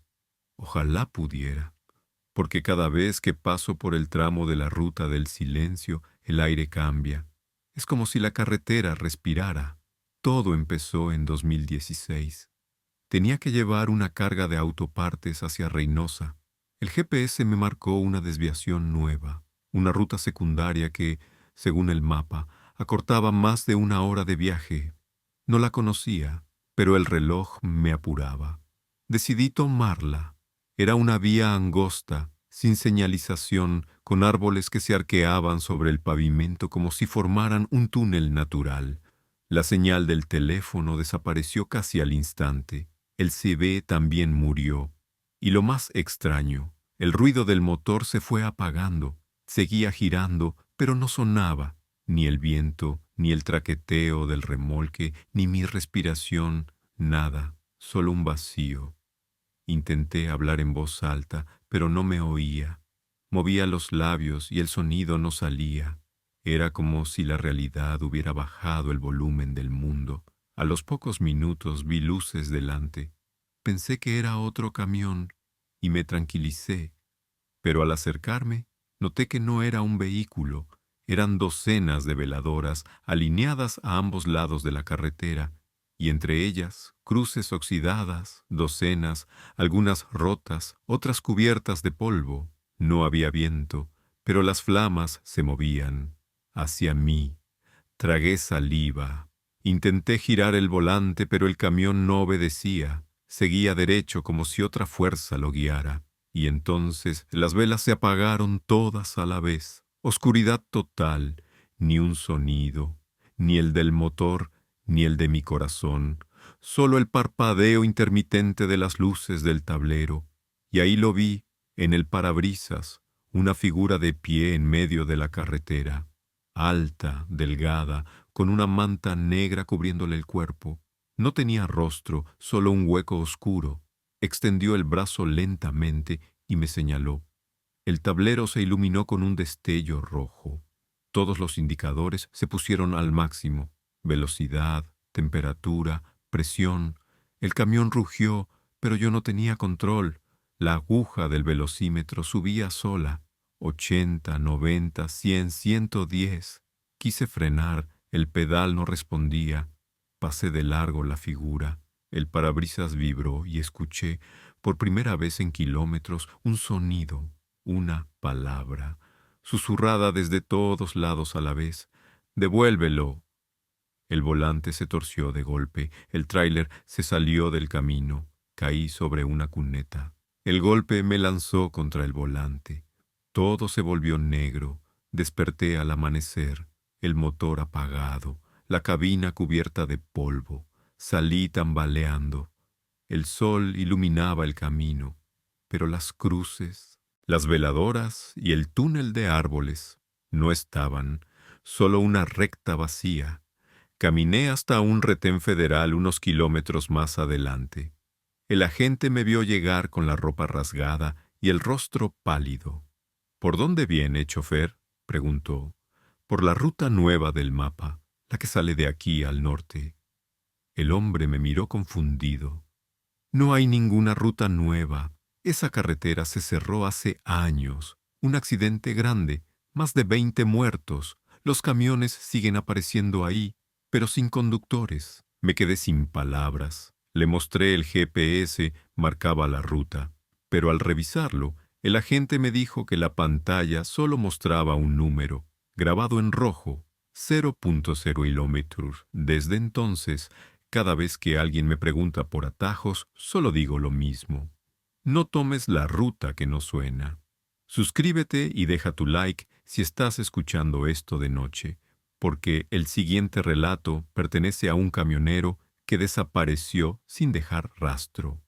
Speaker 1: Ojalá pudiera, porque cada vez que paso por el tramo de la ruta del silencio, el aire cambia. Es como si la carretera respirara. Todo empezó en 2016. Tenía que llevar una carga de autopartes hacia Reynosa. El GPS me marcó una desviación nueva, una ruta secundaria que, según el mapa, acortaba más de 1 hora de viaje. No la conocía, pero el reloj me apuraba. Decidí tomarla. Era una vía angosta, sin señalización, con árboles que se arqueaban sobre el pavimento como si formaran un túnel natural. La señal del teléfono desapareció casi al instante. El CB también murió. Y lo más extraño, el ruido del motor se fue apagando. Seguía girando, pero no sonaba. Ni el viento, ni el traqueteo del remolque, ni mi respiración, nada, solo un vacío. Intenté hablar en voz alta, pero no me oía. Movía los labios y el sonido no salía. Era como si la realidad hubiera bajado el volumen del mundo. A los pocos minutos vi luces delante. Pensé que era otro camión y me tranquilicé. Pero al acercarme, noté que no era un vehículo. Eran docenas de veladoras alineadas a ambos lados de la carretera, y entre ellas cruces oxidadas, docenas, algunas rotas, otras cubiertas de polvo. No había viento, pero las flamas se movían hacia mí. Tragué saliva. Intenté girar el volante, pero el camión no obedecía. Seguía derecho como si otra fuerza lo guiara. Y entonces las velas se apagaron todas a la vez. Oscuridad total, ni un sonido, ni el del motor, ni el de mi corazón. Solo el parpadeo intermitente de las luces del tablero. Y ahí lo vi, en el parabrisas, una figura de pie en medio de la carretera, alta, delgada, con una manta negra cubriéndole el cuerpo. No tenía rostro, solo un hueco oscuro. Extendió el brazo lentamente y me señaló. El tablero se iluminó con un destello rojo. Todos los indicadores se pusieron al máximo. Velocidad, temperatura, presión. El camión rugió, pero yo no tenía control. La aguja del velocímetro subía sola. 80, 90, 100, 110. Quise frenar, el pedal no respondía. Pasé de largo la figura. El parabrisas vibró y escuché, por primera vez en kilómetros, un sonido, una palabra, susurrada desde todos lados a la vez. «Devuélvelo». El volante se torció de golpe, el tráiler se salió del camino, caí sobre una cuneta. El golpe me lanzó contra el volante. Todo se volvió negro. Desperté al amanecer, el motor apagado, la cabina cubierta de polvo. Salí tambaleando. El sol iluminaba el camino, pero las cruces, las veladoras y el túnel de árboles no estaban, solo una recta vacía. Caminé hasta un retén federal unos kilómetros más adelante. El agente me vio llegar con la ropa rasgada y el rostro pálido. «¿Por dónde viene, chofer?», preguntó. «Por la ruta nueva del mapa, la que sale de aquí al norte». El hombre me miró confundido. «No hay ninguna ruta nueva. Esa carretera se cerró hace años. Un accidente grande, más de 20 muertos. Los camiones siguen apareciendo ahí, pero sin conductores». Me quedé sin palabras. Le mostré el GPS, marcaba la ruta. Pero al revisarlo, el agente me dijo que la pantalla solo mostraba un número, grabado en rojo, 0.0 kilómetros. Desde entonces, cada vez que alguien me pregunta por atajos, solo digo lo mismo. No tomes la ruta que no suena. Suscríbete y deja tu like si estás escuchando esto de noche, porque el siguiente relato pertenece a un camionero que desapareció sin dejar rastro.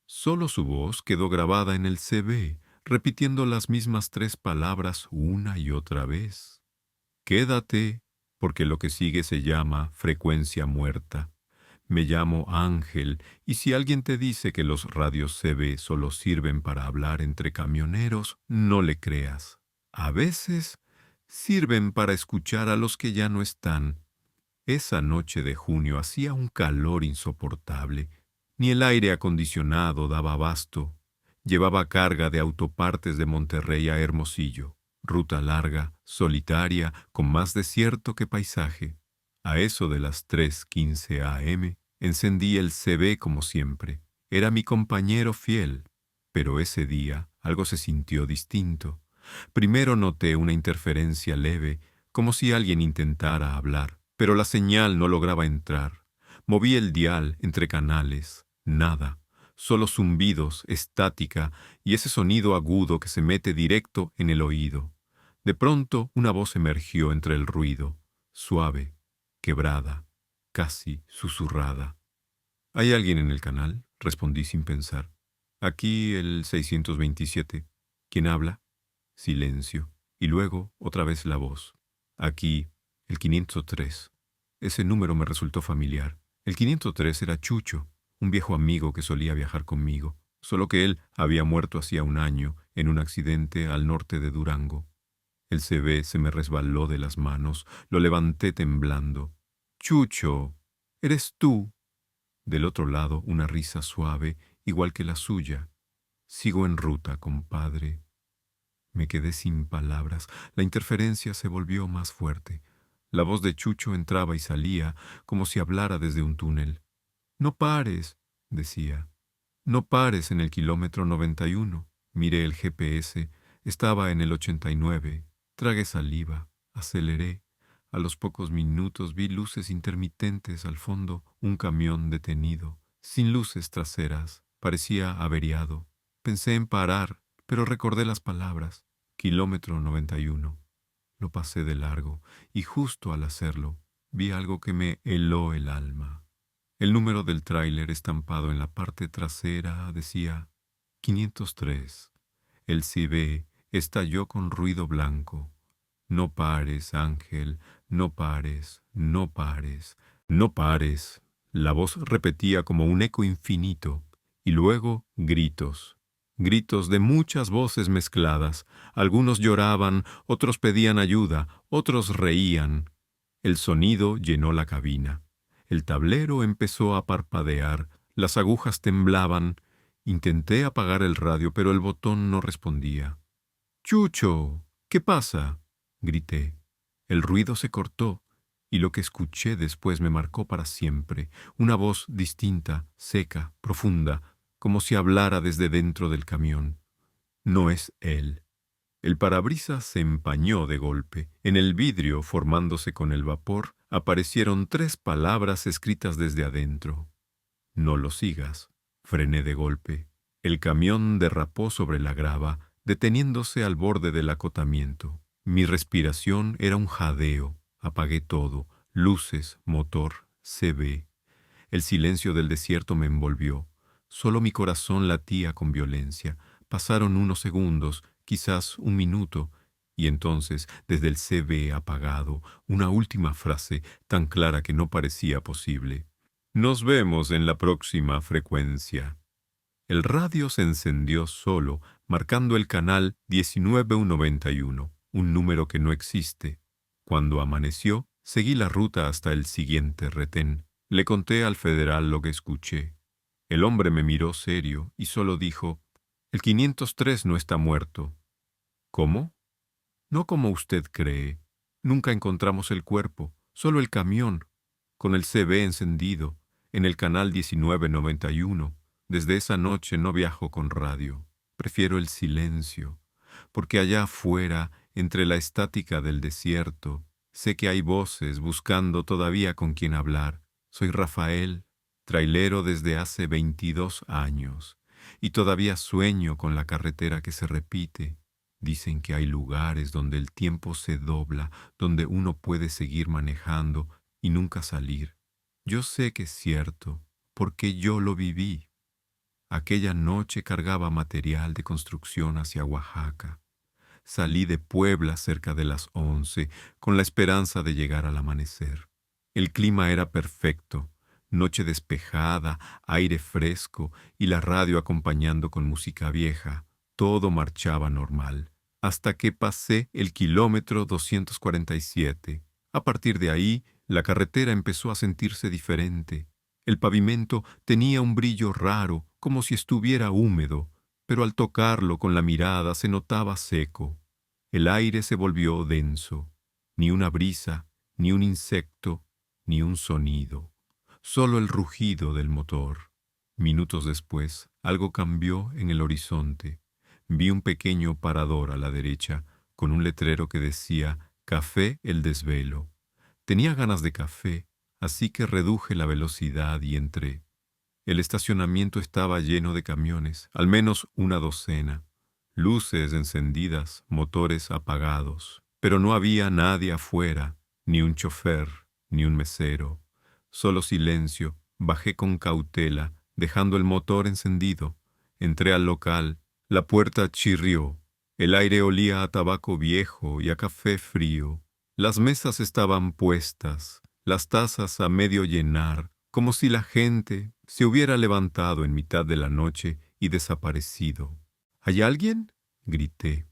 Speaker 1: Solo su voz quedó grabada en el CV, repitiendo las mismas 3 palabras una y otra vez. Quédate, porque lo que sigue se llama frecuencia muerta. Me llamo Ángel, y si alguien te dice que los radios CB solo sirven para hablar entre camioneros, no le creas. A veces sirven para escuchar a los que ya no están. Esa noche de junio hacía un calor insoportable. Ni el aire acondicionado daba abasto. Llevaba carga de autopartes de Monterrey a Hermosillo. Ruta larga, solitaria, con más desierto que paisaje. A eso de las 3:15 a.m., encendí el CB como siempre. Era mi compañero fiel. Pero ese día algo se sintió distinto. Primero noté una interferencia leve, como si alguien intentara hablar, pero la señal no lograba entrar. Moví el dial entre canales. Nada. Solo zumbidos, estática y ese sonido agudo que se mete directo en el oído. De pronto una voz emergió entre el ruido, suave, quebrada, casi susurrada. «¿Hay alguien en el canal?», respondí sin pensar. «Aquí el 627. ¿Quién habla?». Silencio. Y luego otra vez la voz. «Aquí el 503». Ese número me resultó familiar. El 503 era Chucho, un viejo amigo que solía viajar conmigo, solo que él había muerto hacía un año en un accidente al norte de Durango. El CB se me resbaló de las manos, lo levanté temblando. «Chucho, ¿eres tú?». Del otro lado una risa suave, igual que la suya. «Sigo en ruta, compadre». Me quedé sin palabras. La interferencia se volvió más fuerte. La voz de Chucho entraba y salía, como si hablara desde un túnel. «No pares», decía. «No pares en el kilómetro 91». Miré el GPS. Estaba en el 89. Tragué saliva. Aceleré. A los pocos minutos vi luces intermitentes al fondo, un camión detenido, sin luces traseras. Parecía averiado. Pensé en parar, pero recordé las palabras. Kilómetro 91. Lo pasé de largo, y justo al hacerlo, vi algo que me heló el alma. El número del tráiler estampado en la parte trasera decía 503. El CB estalló con ruido blanco. No pares, Ángel, no pares, no pares, no pares. La voz repetía como un eco infinito, y luego gritos. Gritos de muchas voces mezcladas. Algunos lloraban, otros pedían ayuda, otros reían. El sonido llenó la cabina. El tablero empezó a parpadear, las agujas temblaban. Intenté apagar el radio, pero el botón no respondía. «Chucho, ¿qué pasa?», grité. El ruido se cortó, y lo que escuché después me marcó para siempre. Una voz distinta, seca, profunda, como si hablara desde dentro del camión. No es él. El parabrisas se empañó de golpe. En el vidrio, formándose con el vapor, aparecieron 3 palabras escritas desde adentro. «No lo sigas», frené de golpe. El camión derrapó sobre la grava, deteniéndose al borde del acotamiento. Mi respiración era un jadeo. Apagué todo: luces, motor, CB. El silencio del desierto me envolvió. Solo mi corazón latía con violencia. Pasaron unos segundos, quizás un minuto, y entonces, desde el CB apagado, una última frase tan clara que no parecía posible. «Nos vemos en la próxima frecuencia». El radio se encendió solo, marcando el canal 19191, un número que no existe. Cuando amaneció, seguí la ruta hasta el siguiente retén. Le conté al federal lo que escuché. El hombre me miró serio y solo dijo: «El 503 no está muerto». «¿Cómo?». «No como usted cree. Nunca encontramos el cuerpo, solo el camión, con el CB encendido, en el canal 1991. Desde esa noche no viajo con radio. Prefiero el silencio, porque allá afuera, entre la estática del desierto, sé que hay voces buscando todavía con quien hablar. Soy Rafael, trailero desde hace 22 años, y todavía sueño con la carretera que se repite. Dicen que hay lugares donde el tiempo se dobla, donde uno puede seguir manejando y nunca salir. Yo sé que es cierto, porque yo lo viví. Aquella noche cargaba material de construcción hacia Oaxaca. Salí de Puebla cerca de las 11, con la esperanza de llegar al amanecer. El clima era perfecto, noche despejada, aire fresco y la radio acompañando con música vieja. Todo marchaba normal, hasta que pasé el kilómetro 247. A partir de ahí, la carretera empezó a sentirse diferente. El pavimento tenía un brillo raro, como si estuviera húmedo, pero al tocarlo con la mirada se notaba seco. El aire se volvió denso. Ni una brisa, ni un insecto, ni un sonido. Solo el rugido del motor. Minutos después, algo cambió en el horizonte. Vi un pequeño parador a la derecha, con un letrero que decía «Café El Desvelo». Tenía ganas de café, así que reduje la velocidad y entré. El estacionamiento estaba lleno de camiones, al menos una docena. Luces encendidas, motores apagados. Pero no había nadie afuera, ni un chofer, ni un mesero. Solo silencio. Bajé con cautela, dejando el motor encendido. Entré al local. La puerta chirrió. El aire olía a tabaco viejo y a café frío. Las mesas estaban puestas, las tazas a medio llenar, como si la gente se hubiera levantado en mitad de la noche y desaparecido. «¿Hay alguien?», grité.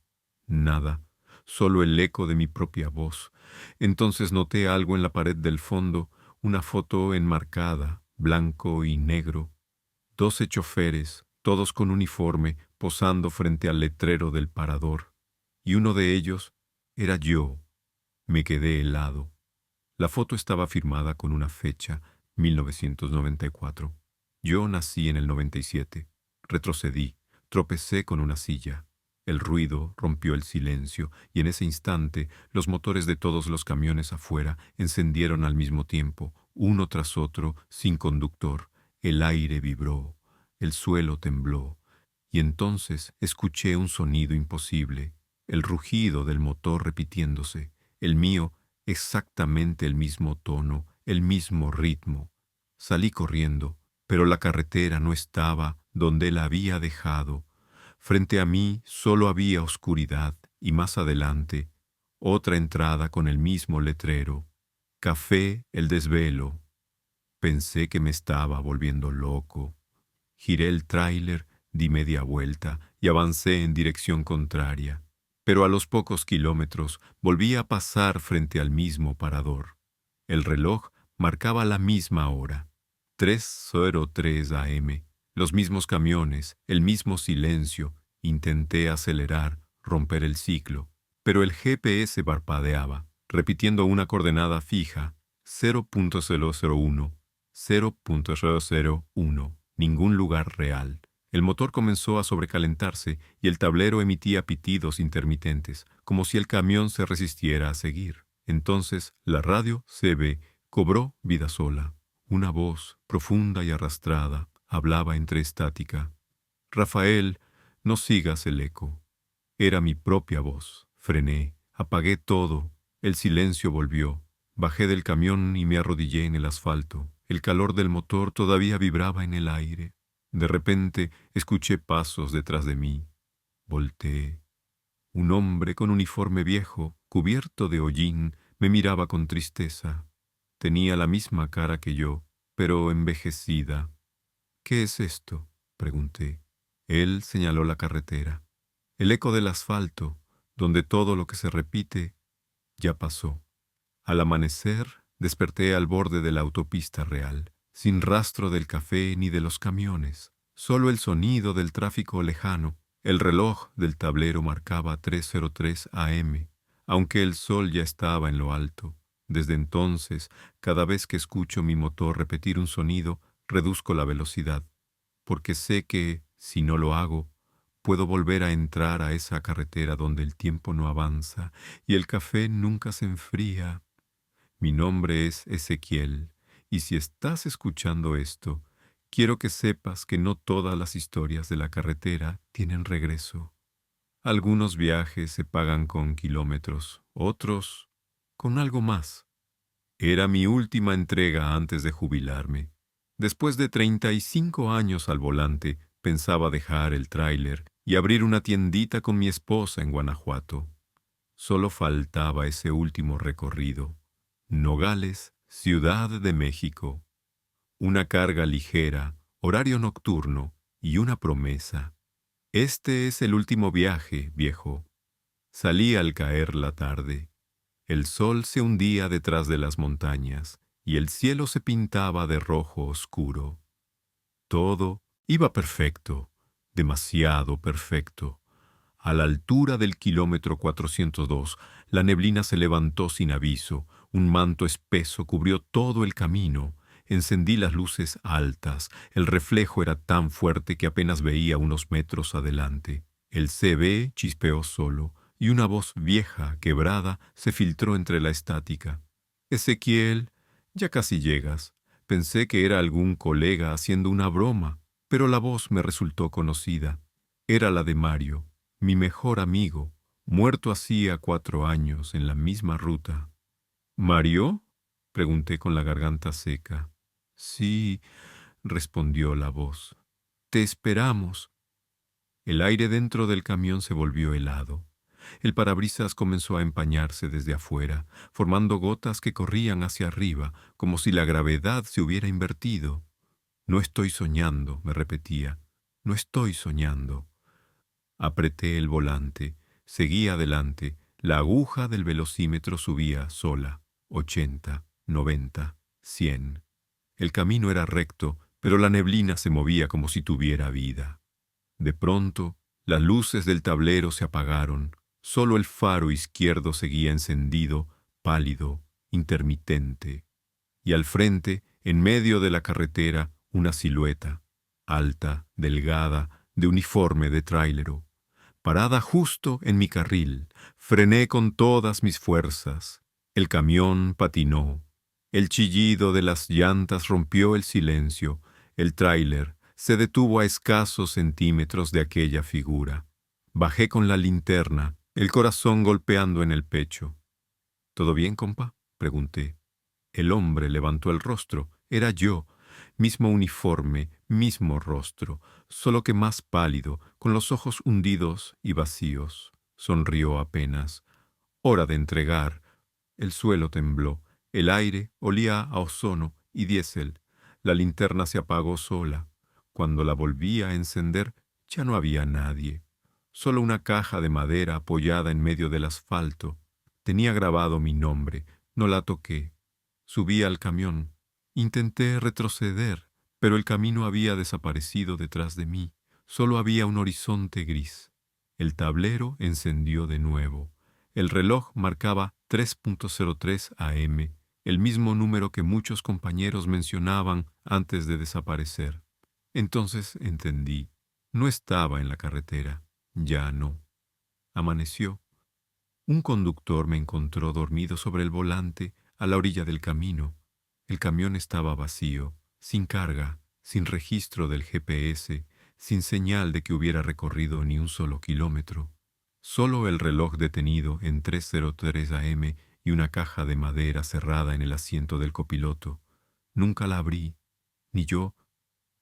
Speaker 1: Nada, solo el eco de mi propia voz. Entonces noté algo en la pared del fondo, una foto enmarcada, blanco y negro. 12 choferes, todos con uniforme, posando frente al letrero del parador. Y uno de ellos era yo. Me quedé helado. La foto estaba firmada con una fecha, 1994. Yo nací en el 97. Retrocedí, tropecé con una silla. El ruido rompió el silencio y en ese instante los motores de todos los camiones afuera encendieron al mismo tiempo, uno tras otro, sin conductor. El aire vibró, el suelo tembló, y entonces escuché un sonido imposible, el rugido del motor repitiéndose, el mío exactamente el mismo tono, el mismo ritmo. Salí corriendo, pero la carretera no estaba donde la había dejado. Frente a mí solo había oscuridad y más adelante otra entrada con el mismo letrero. Café El Desvelo. Pensé que me estaba volviendo loco. Giré el tráiler, di media vuelta y avancé en dirección contraria. Pero a los pocos kilómetros volví a pasar frente al mismo parador. El reloj marcaba la misma hora. 3:03 AM. Los mismos camiones, el mismo silencio. Intenté acelerar, romper el ciclo. Pero el GPS parpadeaba, repitiendo una coordenada fija, 0.001, 0.001, ningún lugar real. El motor comenzó a sobrecalentarse y el tablero emitía pitidos intermitentes, como si el camión se resistiera a seguir. Entonces la radio CB cobró vida sola. Una voz, profunda y arrastrada, hablaba entre estática. Rafael, no sigas el eco. Era mi propia voz. Frené, apagué todo. El silencio volvió. Bajé del camión y me arrodillé en el asfalto. El calor del motor todavía vibraba en el aire. De repente escuché pasos detrás de mí. Volteé. Un hombre con uniforme viejo, cubierto de hollín, me miraba con tristeza. Tenía la misma cara que yo, pero envejecida. «¿Qué es esto?», pregunté. Él señaló la carretera. El eco del asfalto, donde todo lo que se repite, ya pasó. Al amanecer, desperté al borde de la autopista real, sin rastro del café ni de los camiones. Solo el sonido del tráfico lejano. El reloj del tablero marcaba 3:03 AM, aunque el sol ya estaba en lo alto. Desde entonces, cada vez que escucho mi motor repetir un sonido, reduzco la velocidad, porque sé que, si no lo hago, puedo volver a entrar a esa carretera donde el tiempo no avanza y el café nunca se enfría. Mi nombre es Ezequiel, y si estás escuchando esto, quiero que sepas que no todas las historias de la carretera tienen regreso. Algunos viajes se pagan con kilómetros, otros con algo más. Era mi última entrega antes de jubilarme. Después de 35 años al volante, pensaba dejar el tráiler y abrir una tiendita con mi esposa en Guanajuato. Solo faltaba ese último recorrido. Nogales, Ciudad de México. Una carga ligera, horario nocturno y una promesa. Este es el último viaje, viejo. Salí al caer la tarde. El sol se hundía detrás de las montañas y el cielo se pintaba de rojo oscuro. Todo iba perfecto, demasiado perfecto. A la altura del kilómetro 402, la neblina se levantó sin aviso, un manto espeso cubrió todo el camino. Encendí las luces altas, el reflejo era tan fuerte que apenas veía unos metros adelante. El CB chispeó solo, y una voz vieja, quebrada, se filtró entre la estática. «Ezequiel, ya casi llegas». Pensé que era algún colega haciendo una broma, pero la voz me resultó conocida. Era la de Mario, mi mejor amigo, muerto hacía 4 años en la misma ruta. «¿Mario?», pregunté con la garganta seca. «Sí», respondió la voz. «Te esperamos». El aire dentro del camión se volvió helado. El parabrisas comenzó a empañarse desde afuera, formando gotas que corrían hacia arriba, como si la gravedad se hubiera invertido. «No estoy soñando», me repetía. «No estoy soñando». Apreté el volante, seguí adelante. La aguja del velocímetro subía sola. 80, 90, 100. El camino era recto, pero la neblina se movía como si tuviera vida. De pronto, las luces del tablero se apagaron. Solo el faro izquierdo seguía encendido, pálido, intermitente. Y al frente, en medio de la carretera, una silueta, alta, delgada, de uniforme de tráilero. Parada justo en mi carril, frené con todas mis fuerzas. El camión patinó. El chillido de las llantas rompió el silencio. El tráiler se detuvo a escasos centímetros de aquella figura. Bajé con la linterna, el corazón golpeando en el pecho. «¿Todo bien, compa?», pregunté. El hombre levantó el rostro. Era yo. mismo uniforme, mismo rostro, solo que más pálido, con los ojos hundidos y vacíos. Sonrió apenas. Hora de entregar. El suelo tembló, el aire olía a ozono y diésel. La linterna se apagó sola. Cuando la volví a encender, ya no había nadie. Solo una caja de madera apoyada en medio del asfalto. Tenía grabado mi nombre. No la toqué. Subí al camión. Intenté retroceder, pero el camino había desaparecido detrás de mí. Solo había un horizonte gris. El tablero encendió de nuevo. El reloj marcaba 3:03 AM, el mismo número que muchos compañeros mencionaban antes de desaparecer. Entonces entendí. No estaba en la carretera. Ya no. Amaneció. Un conductor me encontró dormido sobre el volante a la orilla del camino. El camión estaba vacío, sin carga, sin registro del GPS, sin señal de que hubiera recorrido ni un solo kilómetro. Solo el reloj detenido en 3:03 AM y una caja de madera cerrada en el asiento del copiloto. Nunca la abrí, ni yo,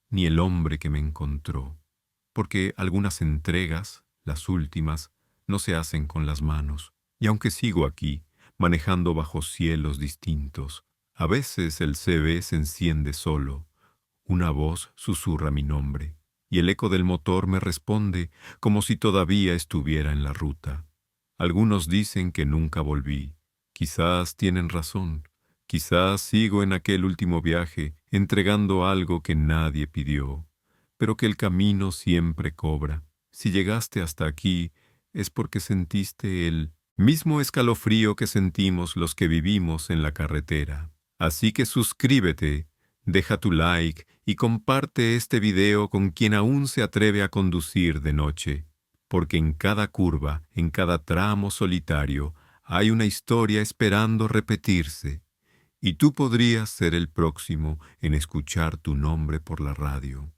Speaker 1: ni el hombre que me encontró, porque algunas entregas, las últimas, no se hacen con las manos. Y aunque sigo aquí, manejando bajo cielos distintos, a veces el CB se enciende solo. Una voz susurra mi nombre, y el eco del motor me responde como si todavía estuviera en la ruta. Algunos dicen que nunca volví. Quizás tienen razón. Quizás sigo en aquel último viaje, entregando algo que nadie pidió, pero que el camino siempre cobra. Si llegaste hasta aquí, es porque sentiste el mismo escalofrío que sentimos los que vivimos en la carretera. Así que suscríbete, deja tu like y comparte este video con quien aún se atreve a conducir de noche, porque en cada curva, en cada tramo solitario, hay una historia esperando repetirse, y tú podrías ser el próximo en escuchar tu nombre por la radio.